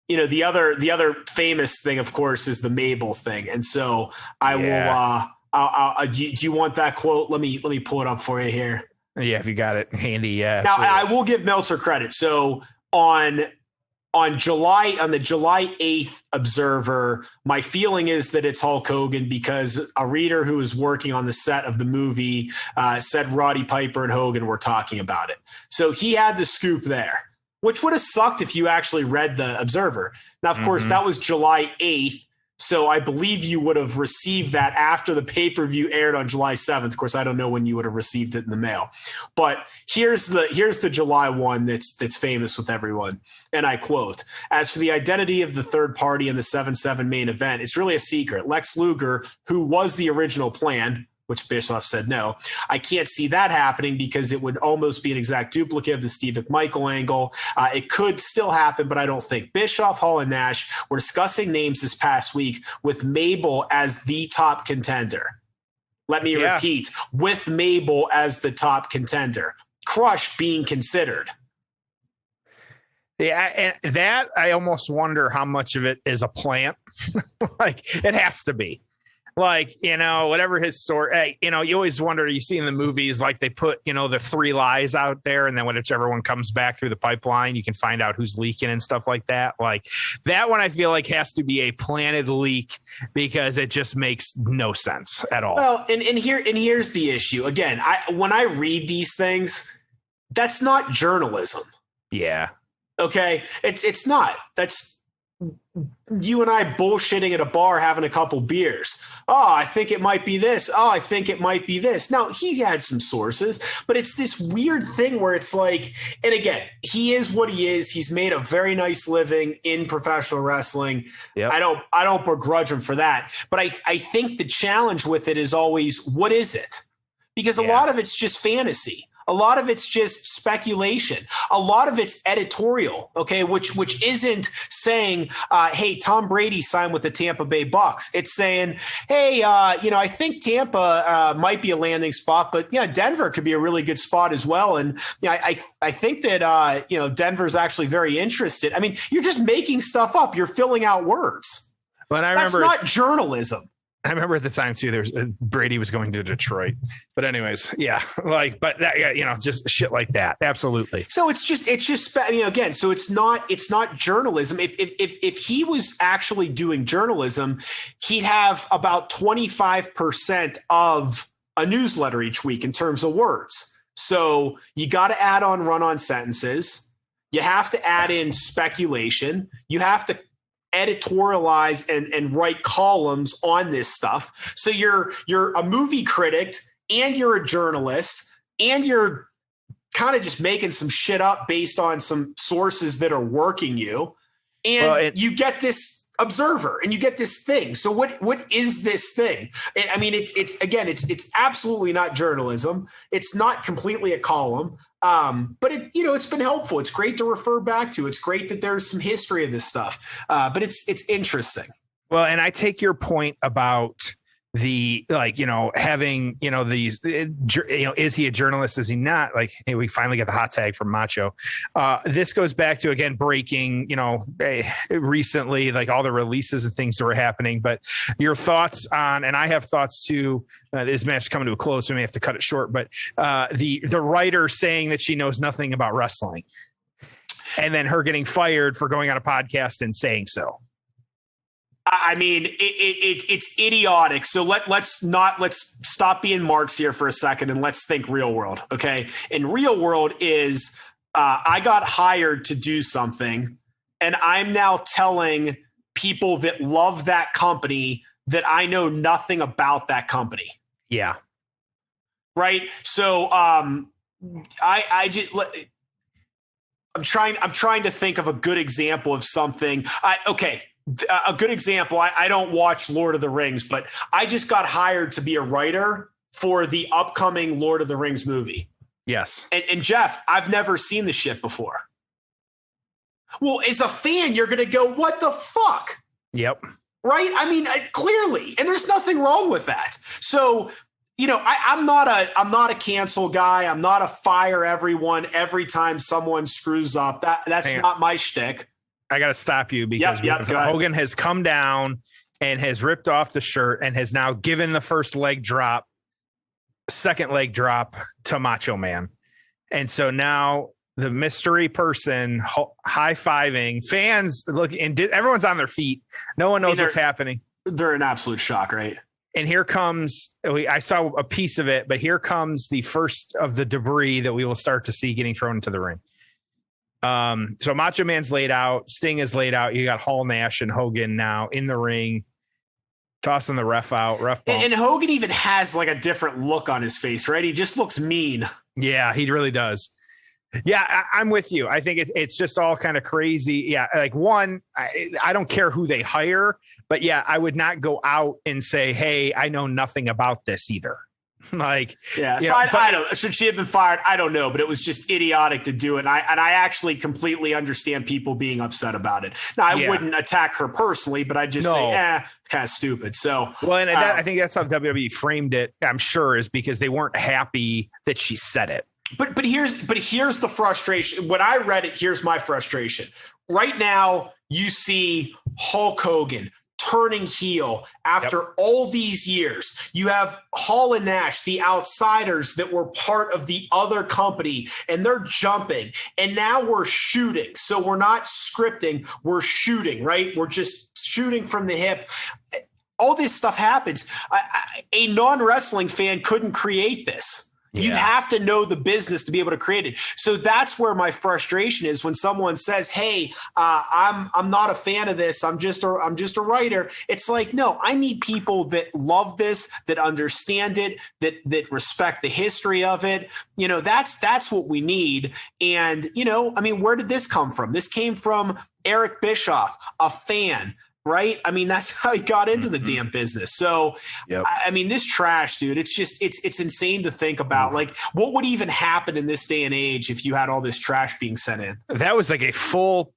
other famous thing, of course, is the Mabel thing. And so I will. Do you want that quote? Let me pull it up for you here. Yeah, if you got it handy. Yeah. Now I will give Meltzer credit. So on the July 8th Observer, my feeling is that it's Hulk Hogan, because a reader who was working on the set of the movie said Roddy Piper and Hogan were talking about it. So he had the scoop there. which would have sucked if you actually read the Observer. Now, of course, that was July 8th. So I believe you would have received that after the pay-per-view aired on July 7th. Of course, I don't know when you would have received it in the mail. But here's the July one that's famous with everyone. And I quote, "As for the identity of the third party in the 7-7 main event, it's really a secret. Lex Luger, who was the original plan," which Bischoff said no, "I can't see that happening because it would almost be an exact duplicate of the Steve McMichael angle. It could still happen, but I don't think." Bischoff, Hall, and Nash were discussing names this past week with Mabel as the top contender. Let me repeat, with Mabel as the top contender. Crush being considered. Yeah, and that I almost wonder how much of it is a plant. Like, it has to be. Like, whatever his sort, you always wonder, you see in the movies, like they put, the 3 lies out there. And then whichever one comes back through the pipeline, you can find out who's leaking and stuff like that. Like that one, I feel like has to be a planted leak because it just makes no sense at all. Well, and here's the issue. Again, when I read these things, that's not journalism. Yeah. Okay. It's not. That's you and I bullshitting at a bar having a couple beers. Oh, I think it might be this. Oh, I think it might be this. Now, he had some sources, but it's this weird thing where it's like, and again, he is what he is. He's made a very nice living in professional wrestling. Yep. I don't begrudge him for that. But I think the challenge with it is always, what is it? Because a lot of it's just fantasy. A lot of it's just speculation. A lot of it's editorial, okay, which isn't saying, hey, Tom Brady signed with the Tampa Bay Bucks. It's saying, hey, I think Tampa might be a landing spot, but Denver could be a really good spot as well. And I think that Denver's actually very interested. I mean, you're just making stuff up. You're filling out words. But that's not journalism. I remember at the time too, Brady was going to Detroit, but anyways, but that, just shit like that. Absolutely. So it's just, again, so it's not journalism. If he was actually doing journalism, he'd have about 25% of a newsletter each week in terms of words. So you got to add on run-on sentences. You have to add in speculation. You have to editorialize and write columns on this stuff. So you're a movie critic and you're a journalist and you're kind of just making some shit up based on some sources that are working you. And you get this Observer and you get this thing. So what is this thing? I mean, it's absolutely not journalism. It's not completely a column. But it's been helpful. It's great to refer back to. It's great that there's some history of this stuff. But it's interesting. Well, and I take your point about the, having, these, is he a journalist? Is he not? Like, hey, we finally get the hot tag from Macho. This goes back to, again, breaking, recently, like all the releases and things that were happening, but your thoughts on, and I have thoughts too, this match is coming to a close, so we may have to cut it short, but the writer saying that she knows nothing about wrestling and then her getting fired for going on a podcast and saying so. I mean, it's idiotic. So let's stop being marks here for a second and let's think real world. Okay. And real world is I got hired to do something and I'm now telling people that love that company that I know nothing about that company. Yeah. Right. So I'm trying to think of a good example of something. A good example, I don't watch Lord of the Rings, but I just got hired to be a writer for the upcoming Lord of the Rings movie. Yes. And Jeff, I've never seen the shit before. Well, as a fan, you're going to go, what the fuck? Yep. Right? I mean, clearly, and there's nothing wrong with that. So, I'm not a cancel guy. I'm not a fire everyone every time someone screws up. That's not my shtick. I got to stop you because Hogan has come down and has ripped off the shirt and has now given the second leg drop to Macho Man. And so now the mystery person high-fiving fans look and everyone's on their feet. No one knows what's happening. They're in absolute shock, right? And here comes, I saw a piece of it, but here comes the first of the debris that we will start to see getting thrown into the ring. So Macho Man's laid out. Sting is laid out. You got Hall, Nash, and Hogan now in the ring, tossing the ref out. Ref bump. And Hogan even has like a different look on his face, right? He just looks mean. Yeah, he really does. Yeah, I'm with you. I think it's just all kind of crazy. Yeah, like I don't care who they hire, but yeah, I would not go out and say, hey, I know nothing about this either. Like, yeah, so I don't. Should she have been fired? I don't know, but it was just idiotic to do it. And I actually completely understand people being upset about it. Now, I wouldn't attack her personally, but I just say, it's kind of stupid. So, well, and I think that's how WWE framed it. I'm sure is because they weren't happy that she said it. But here's the frustration. When I read it, here's my frustration. Right now, you see Hulk Hogan turning heel after all these years. You have Hall and Nash, the outsiders that were part of the other company, and they're jumping. And now we're shooting. So we're not scripting, we're shooting, right? We're just shooting from the hip. All this stuff happens. A non-wrestling fan couldn't create this. You have to know the business to be able to create it. So that's where my frustration is when someone says, "Hey, I'm not a fan of this. I'm just a writer." It's like, no, I need people that love this, that understand it, that respect the history of it. You know, that's what we need. And you know, I mean, where did this come from? This came from Eric Bischoff, a fan. Right. I mean, that's how he got into the damn business. So, I mean, this trash, dude, it's just it's insane to think about. Like, what would even happen in this day and age if you had all this trash being sent in? That was like a full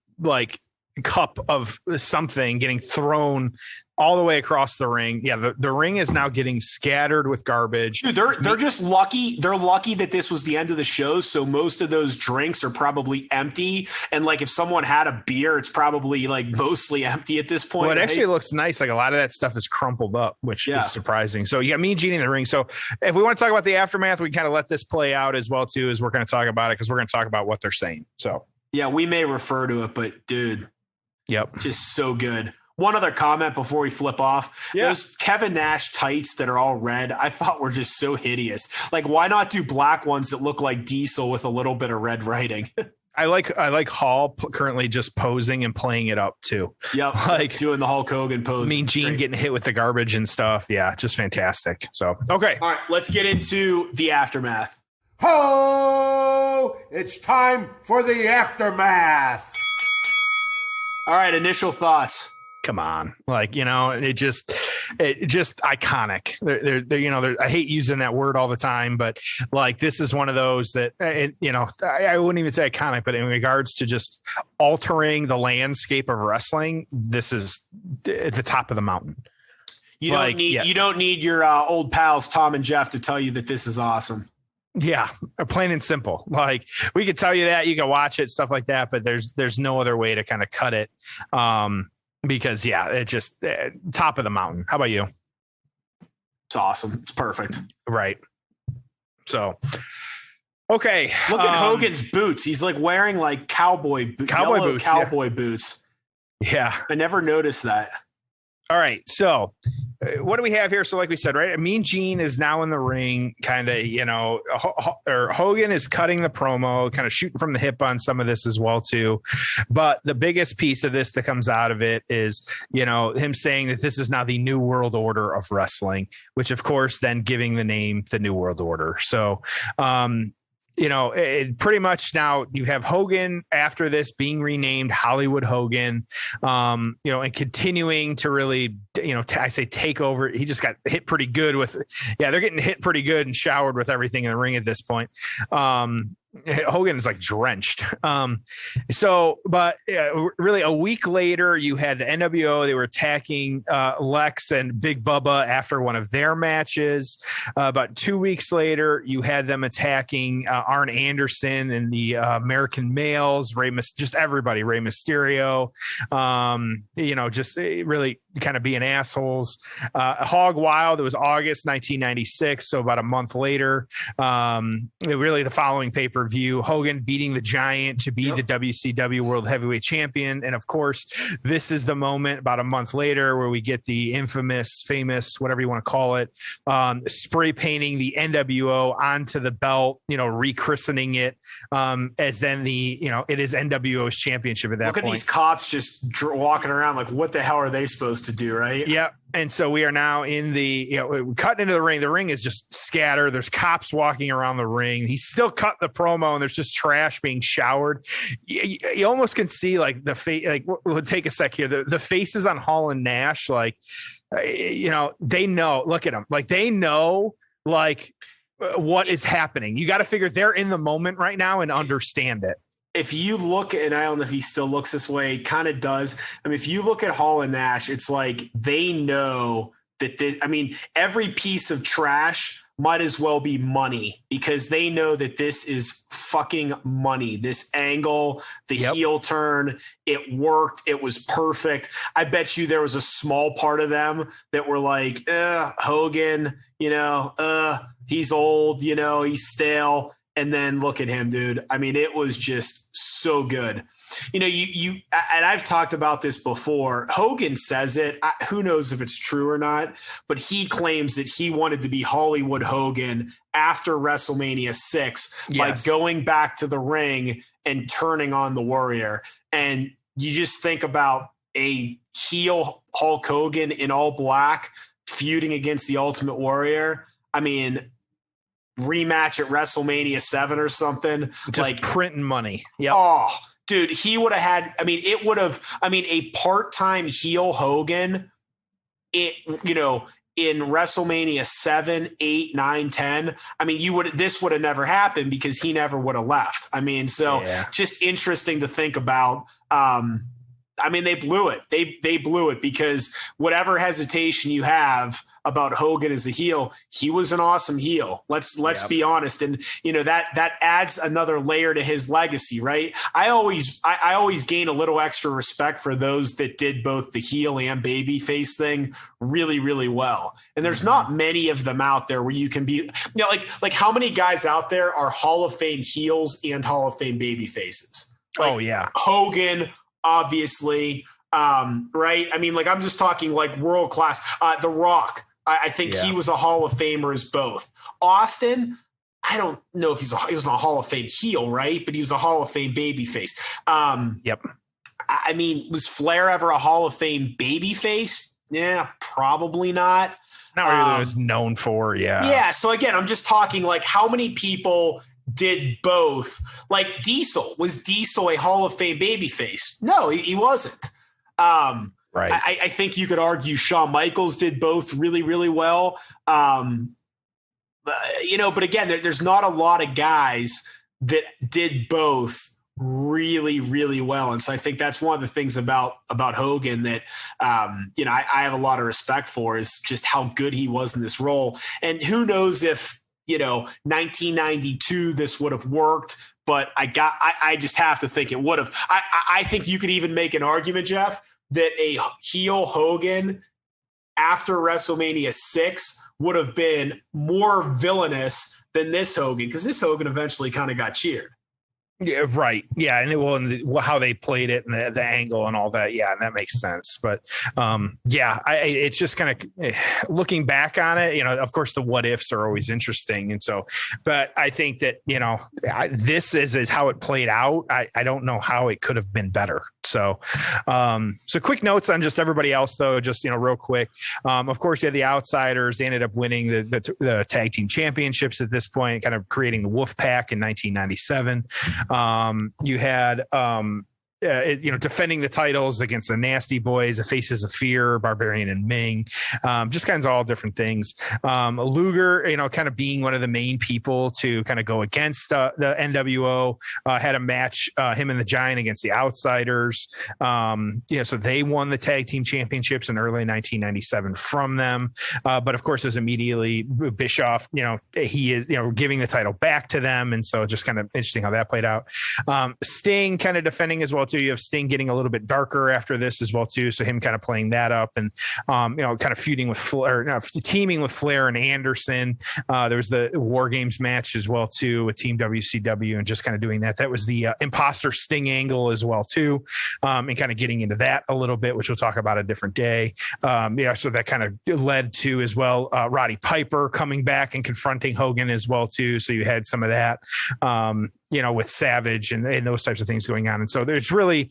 cup of something getting thrown all the way across the ring. Yeah, the ring is now getting scattered with garbage. Dude, they're just lucky. They're lucky that this was the end of the show, so most of those drinks are probably empty. And like if someone had a beer, it's probably like mostly empty at this point. Well, it actually looks nice. Like a lot of that stuff is crumpled up, which is surprising. So you got Mean Gene in the ring. So if we want to talk about the aftermath, we kind of let this play out as well too, as we're going to talk about it because we're going to talk about what they're saying. So yeah, we may refer to it, but dude, just so good. One other comment before we flip off. Those Kevin Nash tights that are all red, I thought were just so hideous. Like, why not do black ones that look like Diesel with a little bit of red writing? I like Hall currently just posing and playing it up too. Yep, like doing the Hulk Hogan pose. Mean Gene getting hit with the garbage and stuff. Yeah, just fantastic. So, okay. All right, let's get into the aftermath. Ho! It's time for the aftermath. All right, initial thoughts. Come on. Like, you know, it just iconic. They're I hate using that word all the time, but like, this is one of those that, I wouldn't even say iconic, but in regards to just altering the landscape of wrestling, this is at the top of the mountain. You don't need your old pals, Tom and Jeff, to tell you that this is awesome. Yeah, plain and simple. Like, we could tell you that, you can watch it, stuff like that, but there's no other way to kind of cut it. Because it just top of the mountain. How about you? It's awesome. It's perfect. Right. So, okay. Look at Hogan's boots. He's like wearing like cowboy boots. Yeah. I never noticed that. All right. So what do we have here? So like we said, right, Mean Gene is now in the ring, kind of, or Hogan is cutting the promo, kind of shooting from the hip on some of this as well too. But the biggest piece of this that comes out of it is, him saying that this is now the new world order of wrestling, which of course then giving the name the New World Order. So, pretty much now you have Hogan after this being renamed Hollywood Hogan, and continuing to really, I say take over. He just got hit pretty good they're getting hit pretty good and showered with everything in the ring at this point. Hogan is like drenched. But really a week later, you had the NWO. They were attacking Lex and Big Bubba after one of their matches. About 2 weeks later, you had them attacking Arn Anderson and the American Males, just everybody, Rey Mysterio, just really kind of being assholes. Hog Wild, it was August 1996. So about a month later, really the following pay-per-view, pay-per-view, Hogan beating the Giant to be the WCW World Heavyweight Champion. And of course, this is the moment about a month later where we get the famous, whatever you want to call it, spray painting the NWO onto the belt, rechristening it as then it is NWO's championship at that point. Look at these cops just walking around like, what the hell are they supposed to do, right? Yeah. And so we are now in cutting into the ring. The ring is just scattered. There's cops walking around the ring. He's still cut the promo and there's just trash being showered. You almost can see like the face, like we'll take a sec here. The faces on Hall and Nash, like, they know, look at them. Like they know like what is happening. You got to figure they're in the moment right now and understand it. If you look, and I don't know if he still looks this way, kind of does. I mean, if you look at Hall and Nash, it's like they know that every piece of trash might as well be money because they know that this is fucking money. This angle, the heel turn, it worked. It was perfect. I bet you there was a small part of them that were like, Hogan, he's old, he's stale. And then look at him, dude. I mean, it was just so good. And I've talked about this before. Hogan says it. Who knows if it's true or not, but he claims that he wanted to be Hollywood Hogan after WrestleMania 6 by going back to the ring and turning on the Warrior. And you just think about a heel Hulk Hogan in all black feuding against the Ultimate Warrior. I mean, rematch at WrestleMania 7 or something. Just like printing money. Yeah. Oh, dude, he would have had, a part-time heel Hogan, in WrestleMania 7, 8, 9, 10. I mean, this would have never happened because he never would have left. I mean, just interesting to think about. They blew it. They blew it because whatever hesitation you have about Hogan as a heel, he was an awesome heel. Let's be honest. And that adds another layer to his legacy, right? I always gain a little extra respect for those that did both the heel and baby face thing really, really well. And there's not many of them out there where you can be, like how many guys out there are Hall of Fame heels and Hall of Fame baby faces? Hogan, obviously, right? I mean, like I'm just talking like world class. The Rock, I think he was a Hall of Famer as both. Austin, I don't know if he was a Hall of Fame heel, right? But he was a Hall of Fame babyface. I mean, was Flair ever a Hall of Fame babyface? Yeah, probably not. Not really was known for, Yeah. So again, I'm just talking like how many people did both. Like Diesel, was Diesel a Hall of Fame babyface? No, he wasn't. Right. I think you could argue Shawn Michaels did both really, really well. But again, there's not a lot of guys that did both really, really well. And so I think that's one of the things about Hogan that, I have a lot of respect for is just how good he was in this role. And who knows if, 1992, this would have worked, but I just have to think it would have. I think you could even make an argument, Jeff, that a heel Hogan after WrestleMania 6 would have been more villainous than this Hogan, because this Hogan eventually kind of got cheered. Yeah, right. Yeah, and how they played it and the angle and all that. Yeah, and that makes sense. But it's just kind of looking back on it. Of course, the what ifs are always interesting, and so. But I think that this is how it played out. I don't know how it could have been better. So, quick notes on just everybody else, though. Just real quick. Of course, you had the Outsiders. They ended up winning the tag team championships at this point, kind of creating the Wolf Pack in 1997. You had, defending the titles against the Nasty Boys, the Faces of Fear, Barbarian and Ming, just kinds of all different things. Luger, kind of being one of the main people to kind of go against the NWO, had a match, him and the Giant against the Outsiders. So they won the tag team championships in early 1997 from them. But of course, it was immediately Bischoff, he is, giving the title back to them. And so just kind of interesting how that played out. Sting kind of defending as well too. You have Sting getting a little bit darker after this as well too. So him kind of playing that up and, kind of feuding with Flair, teaming with Flair and Anderson. There was the War Games match as well too with Team WCW and just kind of doing that. That was the imposter Sting angle as well too. And kind of getting into that a little bit, which we'll talk about a different day. So that kind of led to as well, Roddy Piper coming back and confronting Hogan as well too. So you had some of that, with Savage and those types of things going on. And so there's really,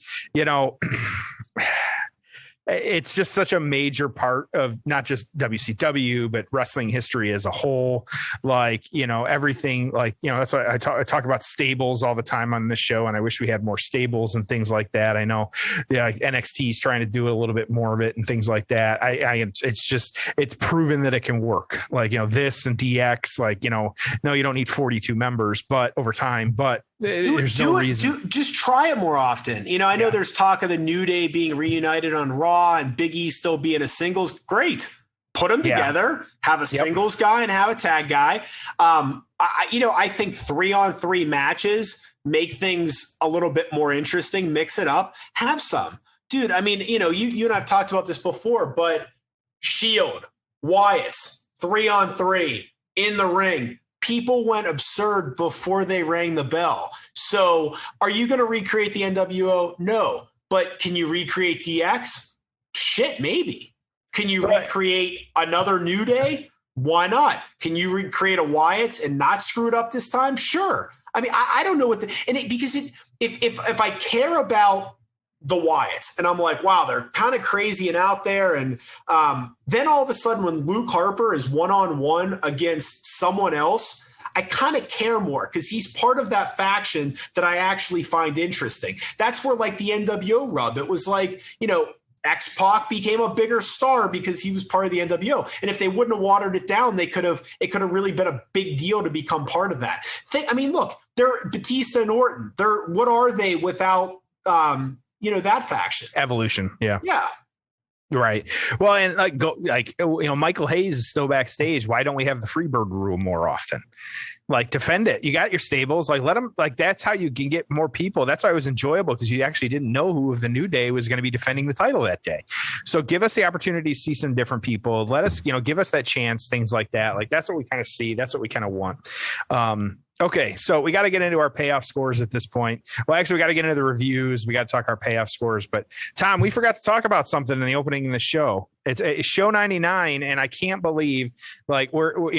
it's just such a major part of not just WCW, but wrestling history as a whole. Everything, that's why I talk about stables all the time on this show. And I wish we had more stables and things like that. I know NXT is trying to do a little bit more of it and things like that. It's proven that it can work. This and DX, no, you don't need 42 members, but over time, there's no reason. Just try it more often. I know there's talk of the New Day being reunited on Raw and Big E still being a singles. Great. Put them together, have a singles guy and have a tag guy. I think 3-on-3 matches make things a little bit more interesting. Mix it up. Have some. Dude, you and I've talked about this before, but Shield, Wyatt's, 3-on-3 in the ring. People went absurd before they rang the bell. So are you going to recreate the NWO? No. But can you recreate DX? Shit, maybe. Can you recreate another New Day? Why not? Can you recreate a Wyatt's and not screw it up this time? Sure. I don't know if I care about the Wyatts and I'm like, wow, they're kind of crazy and out there. And then all of a sudden when Luke Harper is one-on-one against someone else, I kind of care more because he's part of that faction that I actually find interesting. That's where the NWO rub. It was X-Pac became a bigger star because he was part of the NWO. And if they wouldn't have watered it down, it could have really been a big deal to become part of that. Look, they're Batista and Orton. What are they without that faction? Evolution. Yeah. Yeah. Right. Well, and Michael Hayes is still backstage. Why don't we have the Freebird rule more often? Defend it. You got your stables. Let them. That's how you can get more people. That's why it was enjoyable because you actually didn't know who of the New Day was going to be defending the title that day. So give us the opportunity to see some different people. Let us, give us that chance. Things like that. That's what we kind of see. That's what we kind of want. Okay, so we got to get into our payoff scores at this point. Well, actually, we got to get into the reviews. We got to talk our payoff scores. But Tom, we forgot to talk about something in the opening of the show. It's show 99, and I can't believe we're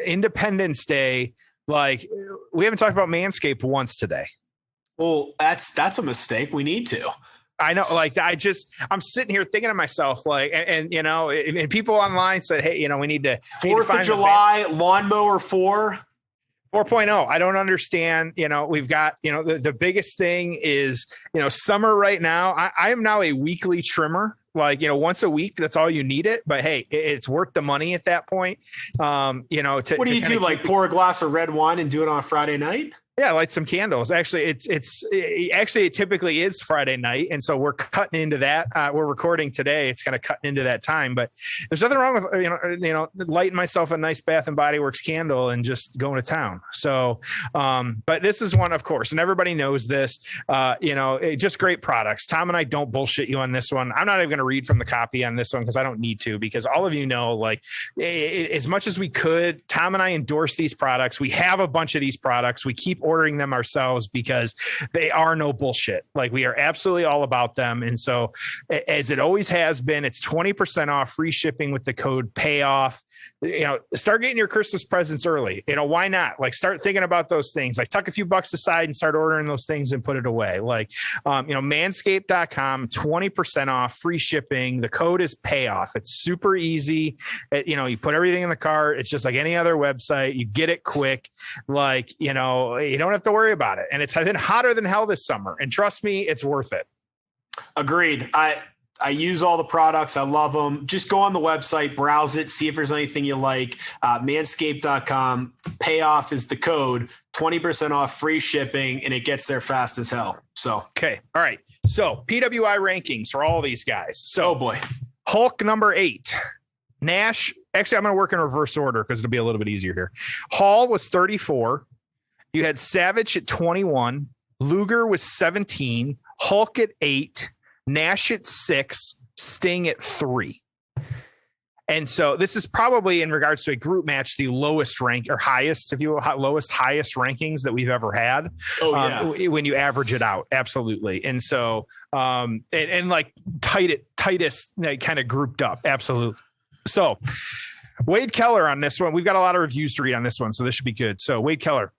Independence Day. We haven't talked about Manscaped once today. Well, that's a mistake. We need to. I know. I'm sitting here thinking to myself, and people online said, hey, we need to 4th of July lawnmower 4. 4.0. I don't understand. We've got, the biggest thing is, summer right now. I am now a weekly trimmer. Once a week, that's all you need it. But hey, it's worth the money at that point. What do you do? Pour a glass of red wine and do it on a Friday night? Yeah, light some candles. Actually, it typically is Friday night, and so we're cutting into that. We're recording today. It's kind of cutting into that time, but there's nothing wrong with lighting myself a nice Bath and Body Works candle and just going to town. So, but this is one, of course, and everybody knows this. Just great products. Tom and I don't bullshit you on this one. I'm not even going to read from the copy on this one because I don't need to. Because all of as much as we could, Tom and I endorse these products. We have a bunch of these products. We keep ordering them ourselves because they are no bullshit. We are absolutely all about them. And so as it always has been, it's 20% off, free shipping with the code PAYOFF. Start getting your Christmas presents early. Why not? Start thinking about those things. Tuck a few bucks aside and start ordering those things and put it away. Manscaped.com, 20% off, free shipping. The code is PAYOFF. It's super easy. You put everything in the cart. It's just like any other website. You get it quick. You don't have to worry about it. And it's been hotter than hell this summer. And trust me, it's worth it. Agreed. I use all the products. I love them. Just go on the website, browse it, see if there's anything you like. Manscaped.com. Payoff is the code. 20% off, free shipping, and it gets there fast as hell. So okay. All right. So PWI rankings for all these guys. So oh boy. Hulk number 8. Nash. Actually, I'm going to work in reverse order because it'll be a little bit easier here. Hall was 34. You had Savage at 21. Luger was 17. Hulk at 8, Nash at 6, Sting at 3. And so this is probably, in regards to a group match, the lowest rank or highest, if you will, highest rankings that we've ever had. When you average it out. Absolutely. And so, and like tightest kind of grouped up. Absolutely. So Wade Keller on this one, we've got a lot of reviews to read on this one, so this should be good. So Wade Keller.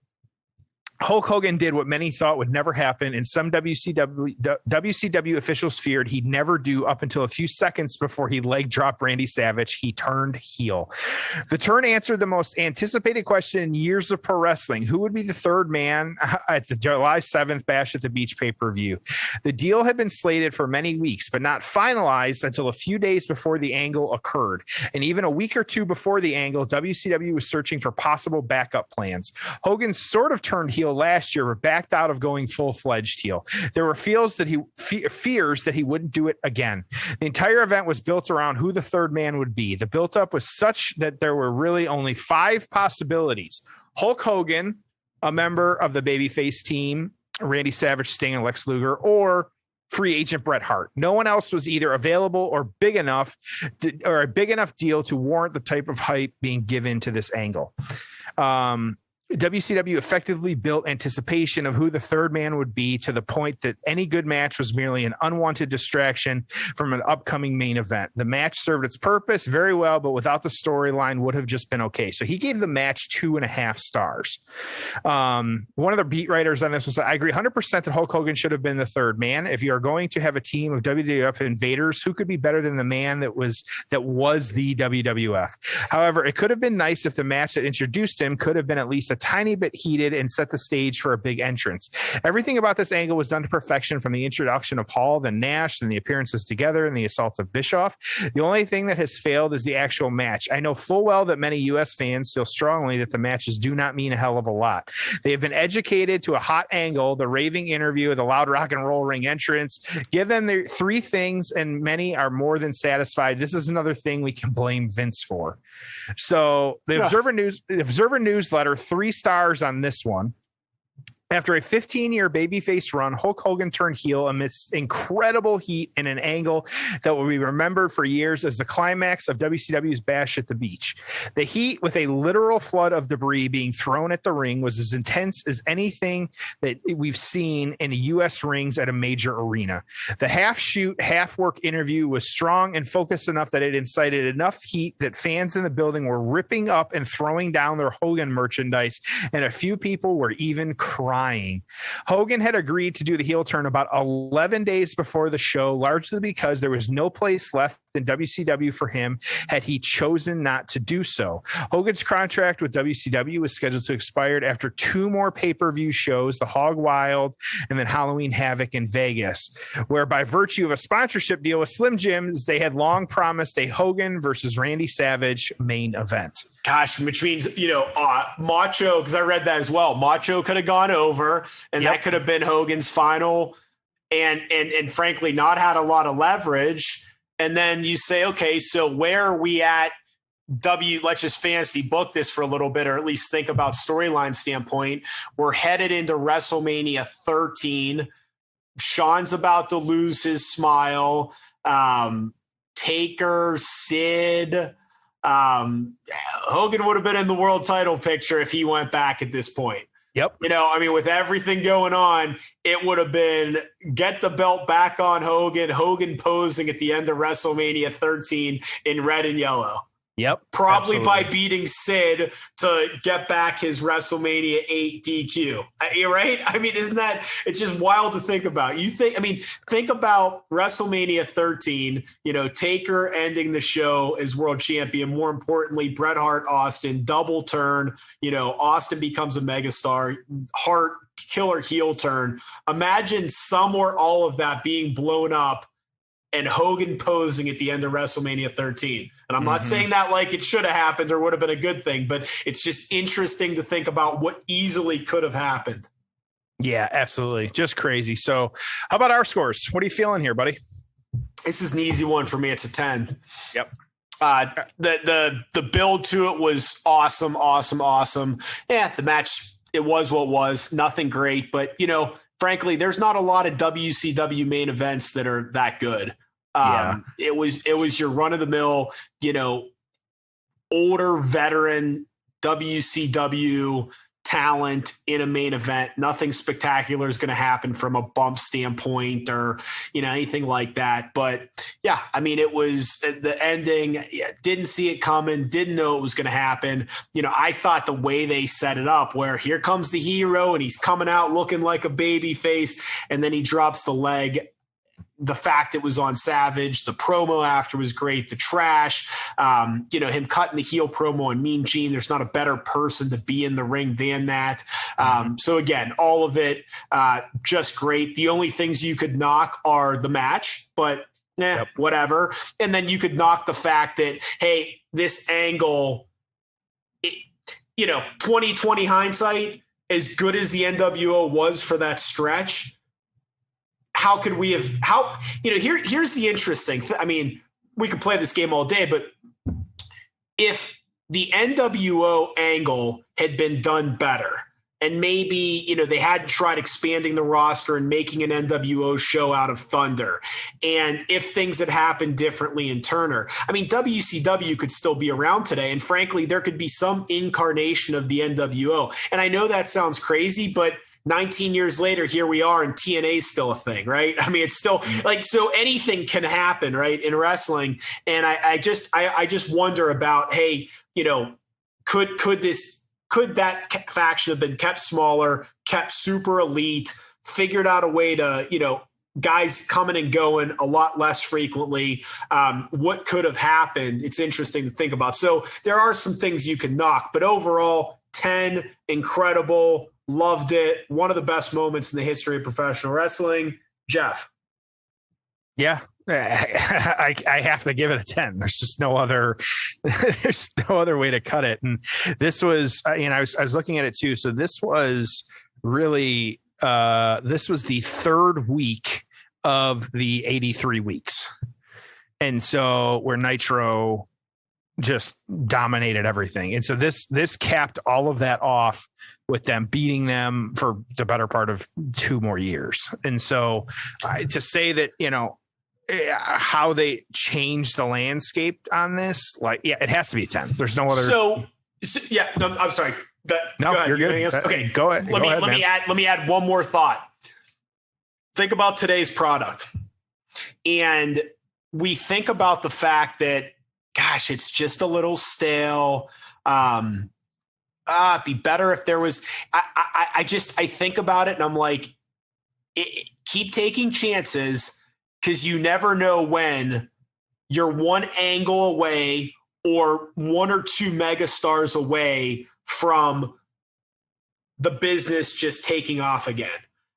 Hulk Hogan did what many thought would never happen, and some WCW officials feared he'd never do up until a few seconds before he leg dropped Randy Savage. He turned heel. The turn answered the most anticipated question in years of pro wrestling. Who would be the third man at the July 7th Bash at the Beach pay-per-view? The deal had been slated for many weeks, but not finalized until a few days before the angle occurred. And even a week or two before the angle, WCW was searching for possible backup plans. Hogan sort of turned heel last year, but backed out of going full-fledged heel. There were fears that he wouldn't do it again. The entire event was built around who the third man would be. The build-up was such that there were really only 5 possibilities: Hulk Hogan, a member of the babyface team, Randy Savage, Sting, and Lex Luger, or free agent Bret Hart. No one else was either available or big enough or a big enough deal to warrant the type of hype being given to this angle. WCW effectively built anticipation of who the third man would be to the point that any good match was merely an unwanted distraction from an upcoming main event. The match served its purpose very well, but without the storyline would have just been okay. So he gave the match 2.5 stars. One of the beat writers on this was, I agree 100% that Hulk Hogan should have been the third man. If you are going to have a team of WWF invaders, who could be better than the man that was the WWF? However, it could have been nice if the match that introduced him could have been at least a tiny bit heated and set the stage for a big entrance. Everything about this angle was done to perfection, from the introduction of Hall, then Nash, and the appearances together, and the assault of Bischoff. The only thing that has failed is the actual match. I know full well that many U.S. fans feel strongly that the matches do not mean a hell of a lot. They have been educated to a hot angle, the raving interview, the loud rock and roll ring entrance. Give them the 3 things, and many are more than satisfied. This is another thing we can blame Vince for. So the Observer Newsletter, 3 stars on this one. After a 15-year babyface run, Hulk Hogan turned heel amidst incredible heat in an angle that will be remembered for years as the climax of WCW's Bash at the Beach. The heat, with a literal flood of debris being thrown at the ring, was as intense as anything that we've seen in U.S. rings at a major arena. The half-shoot, half-work interview was strong and focused enough that it incited enough heat that fans in the building were ripping up and throwing down their Hogan merchandise, and a few people were even crying. Hogan had agreed to do the heel turn about 11 days before the show, largely because there was no place left in WCW for him had he chosen not to do so. Hogan's contract with WCW was scheduled to expire after 2 more pay-per-view shows, the Hog Wild and then Halloween Havoc in Vegas, where by virtue of a sponsorship deal with Slim Jims, they had long promised a Hogan versus Randy Savage main event. Gosh, which means, Macho, because I read that as well. Macho could have gone over, and that could have been Hogan's final, and frankly, not had a lot of leverage. And then you say, okay, so where are we at? Let's just fantasy book this for a little bit, or at least think about storyline standpoint. We're headed into WrestleMania 13. Shawn's about to lose his smile. Taker, Sid. Hogan would have been in the world title picture if he went back at this point. Yep. With everything going on, it would have been get the belt back on Hogan posing at the end of WrestleMania 13 in red and yellow. Yep. Probably absolutely. by beating Sid to get back his WrestleMania 8 DQ. You're right. Isn't that, it's just wild to think about. Think about WrestleMania 13, Taker ending the show as world champion. More importantly, Bret Hart, Austin, double turn, Austin becomes a megastar, Hart killer heel turn. Imagine some or all of that being blown up and Hogan posing at the end of WrestleMania 13. And I'm not saying that like it should have happened or would have been a good thing, but it's just interesting to think about what easily could have happened. Yeah, absolutely. Just crazy. So how about our scores? What are you feeling here, buddy? This is an easy one for me. It's a 10. Yep. The build to it was awesome. Yeah, the match, it was what was, nothing great, but frankly, there's not a lot of WCW main events that are that good. It was your run of the mill, older veteran WCW talent in a main event. Nothing spectacular is going to happen from a bump standpoint or, anything like that. But yeah, I mean, it was the ending. Didn't see it coming. Didn't know it was going to happen. I thought the way they set it up, where here comes the hero and he's coming out looking like a baby face, and then he drops the leg. The fact it was on Savage, the promo after was great. The trash, him cutting the heel promo on Mean Gene. There's not a better person to be in the ring than that. So again, all of it just great. The only things you could knock are the match, but whatever. And then you could knock the fact that, hey, this angle, 2020 hindsight, as good as the NWO was for that stretch, how could we have, here's the interesting thing. I mean, we could play this game all day, but if the NWO angle had been done better, and maybe, they hadn't tried expanding the roster and making an NWO show out of Thunder, and if things had happened differently in Turner, I mean, WCW could still be around today. And frankly, there could be some incarnation of the NWO. And I know that sounds crazy, but 19 years later, here we are, and TNA is still a thing, right? I mean, it's still so anything can happen, right, in wrestling. And I just wonder about, hey, could that faction have been kept smaller, kept super elite, figured out a way to, guys coming and going a lot less frequently? What could have happened? It's interesting to think about. So there are some things you can knock, but overall, 10, incredible. Loved it. One of the best moments in the history of professional wrestling. Jeff. Yeah, I have to give it a 10. There's just no other way to cut it. And this was, I was looking at it too. So this was really, this was the third week of the 83 weeks. And so where Nitro just dominated everything. And so this capped all of that off with them beating them for the better part of 2 more years. And so to say that, how they changed the landscape on this, it has to be a 10. There's no other. So yeah, no, I'm sorry. No, you're good. Okay, go ahead. Let me add one more thought. Think about today's product. And we think about the fact that, gosh, it's just a little stale. It'd be better if there was. I think about it and I'm like, keep taking chances, because you never know when you're one angle away or 1 or 2 megastars away from the business just taking off again.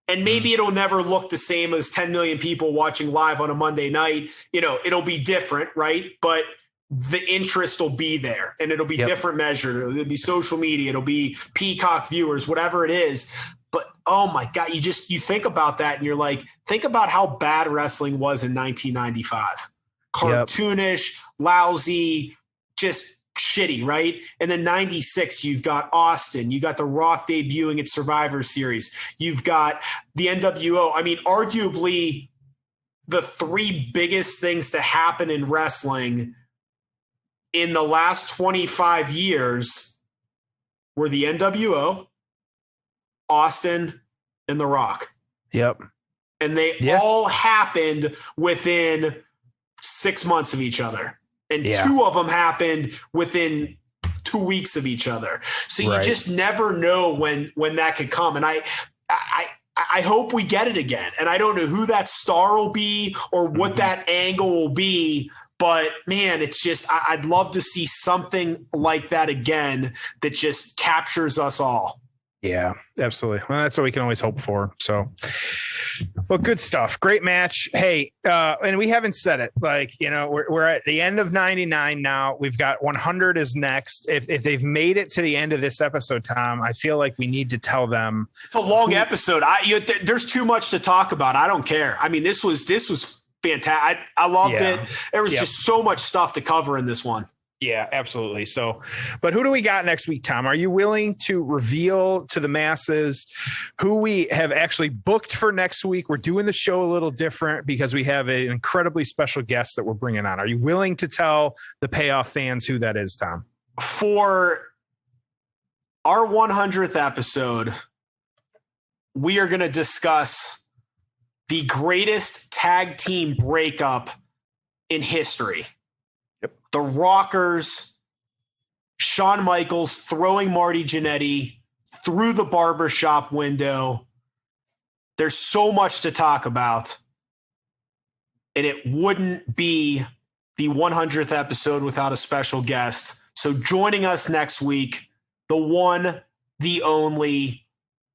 And maybe it'll never look the same as 10 million people watching live on a Monday night. It'll be different, right? But the interest will be there, and it'll be different measured. It'll be social media. It'll be Peacock viewers, whatever it is. But, oh my God, you think about that and you're like, think about how bad wrestling was in 1995. Cartoonish, lousy, just shitty, right? And then 96, you've got Austin. You got The Rock debuting at Survivor Series. You've got the NWO. I mean, arguably the 3 biggest things to happen in wrestling in the last 25 years were the NWO, Austin, and The Rock. Yep. And they all happened within 6 months of each other. And 2 of them happened within 2 weeks of each other. So you just never know when that could come. And I hope we get it again. And I don't know who that star will be or what that angle will be. But man, it's just, I'd love to see something like that again that just captures us all. Yeah, absolutely. Well, that's what we can always hope for. So, well, good stuff. Great match. Hey, and we haven't said it, we're at the end of 99 now. We've got 100 is next. If they've made it to the end of this episode, Tom, I feel like we need to tell them. It's a long episode. There's too much to talk about. I don't care. I mean, this was fantastic. I loved it. There was just so much stuff to cover in this one. Yeah, absolutely. So, but who do we got next week, Tom? Are you willing to reveal to the masses who we have actually booked for next week? We're doing the show a little different because we have an incredibly special guest that we're bringing on. Are you willing to tell the Payoff fans who that is, Tom? For our 100th episode, we are going to discuss the greatest tag team breakup in history. The Rockers, Shawn Michaels throwing Marty Jannetty through the barbershop window. There's so much to talk about. And it wouldn't be the 100th episode without a special guest. So joining us next week, the one, the only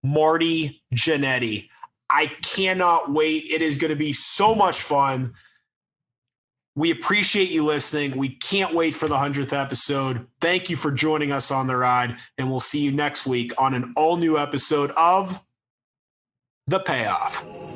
Marty Jannetty. I cannot wait. It is going to be so much fun. We appreciate you listening. We can't wait for the 100th episode. Thank you for joining us on the ride, and we'll see you next week on an all-new episode of The Payoff.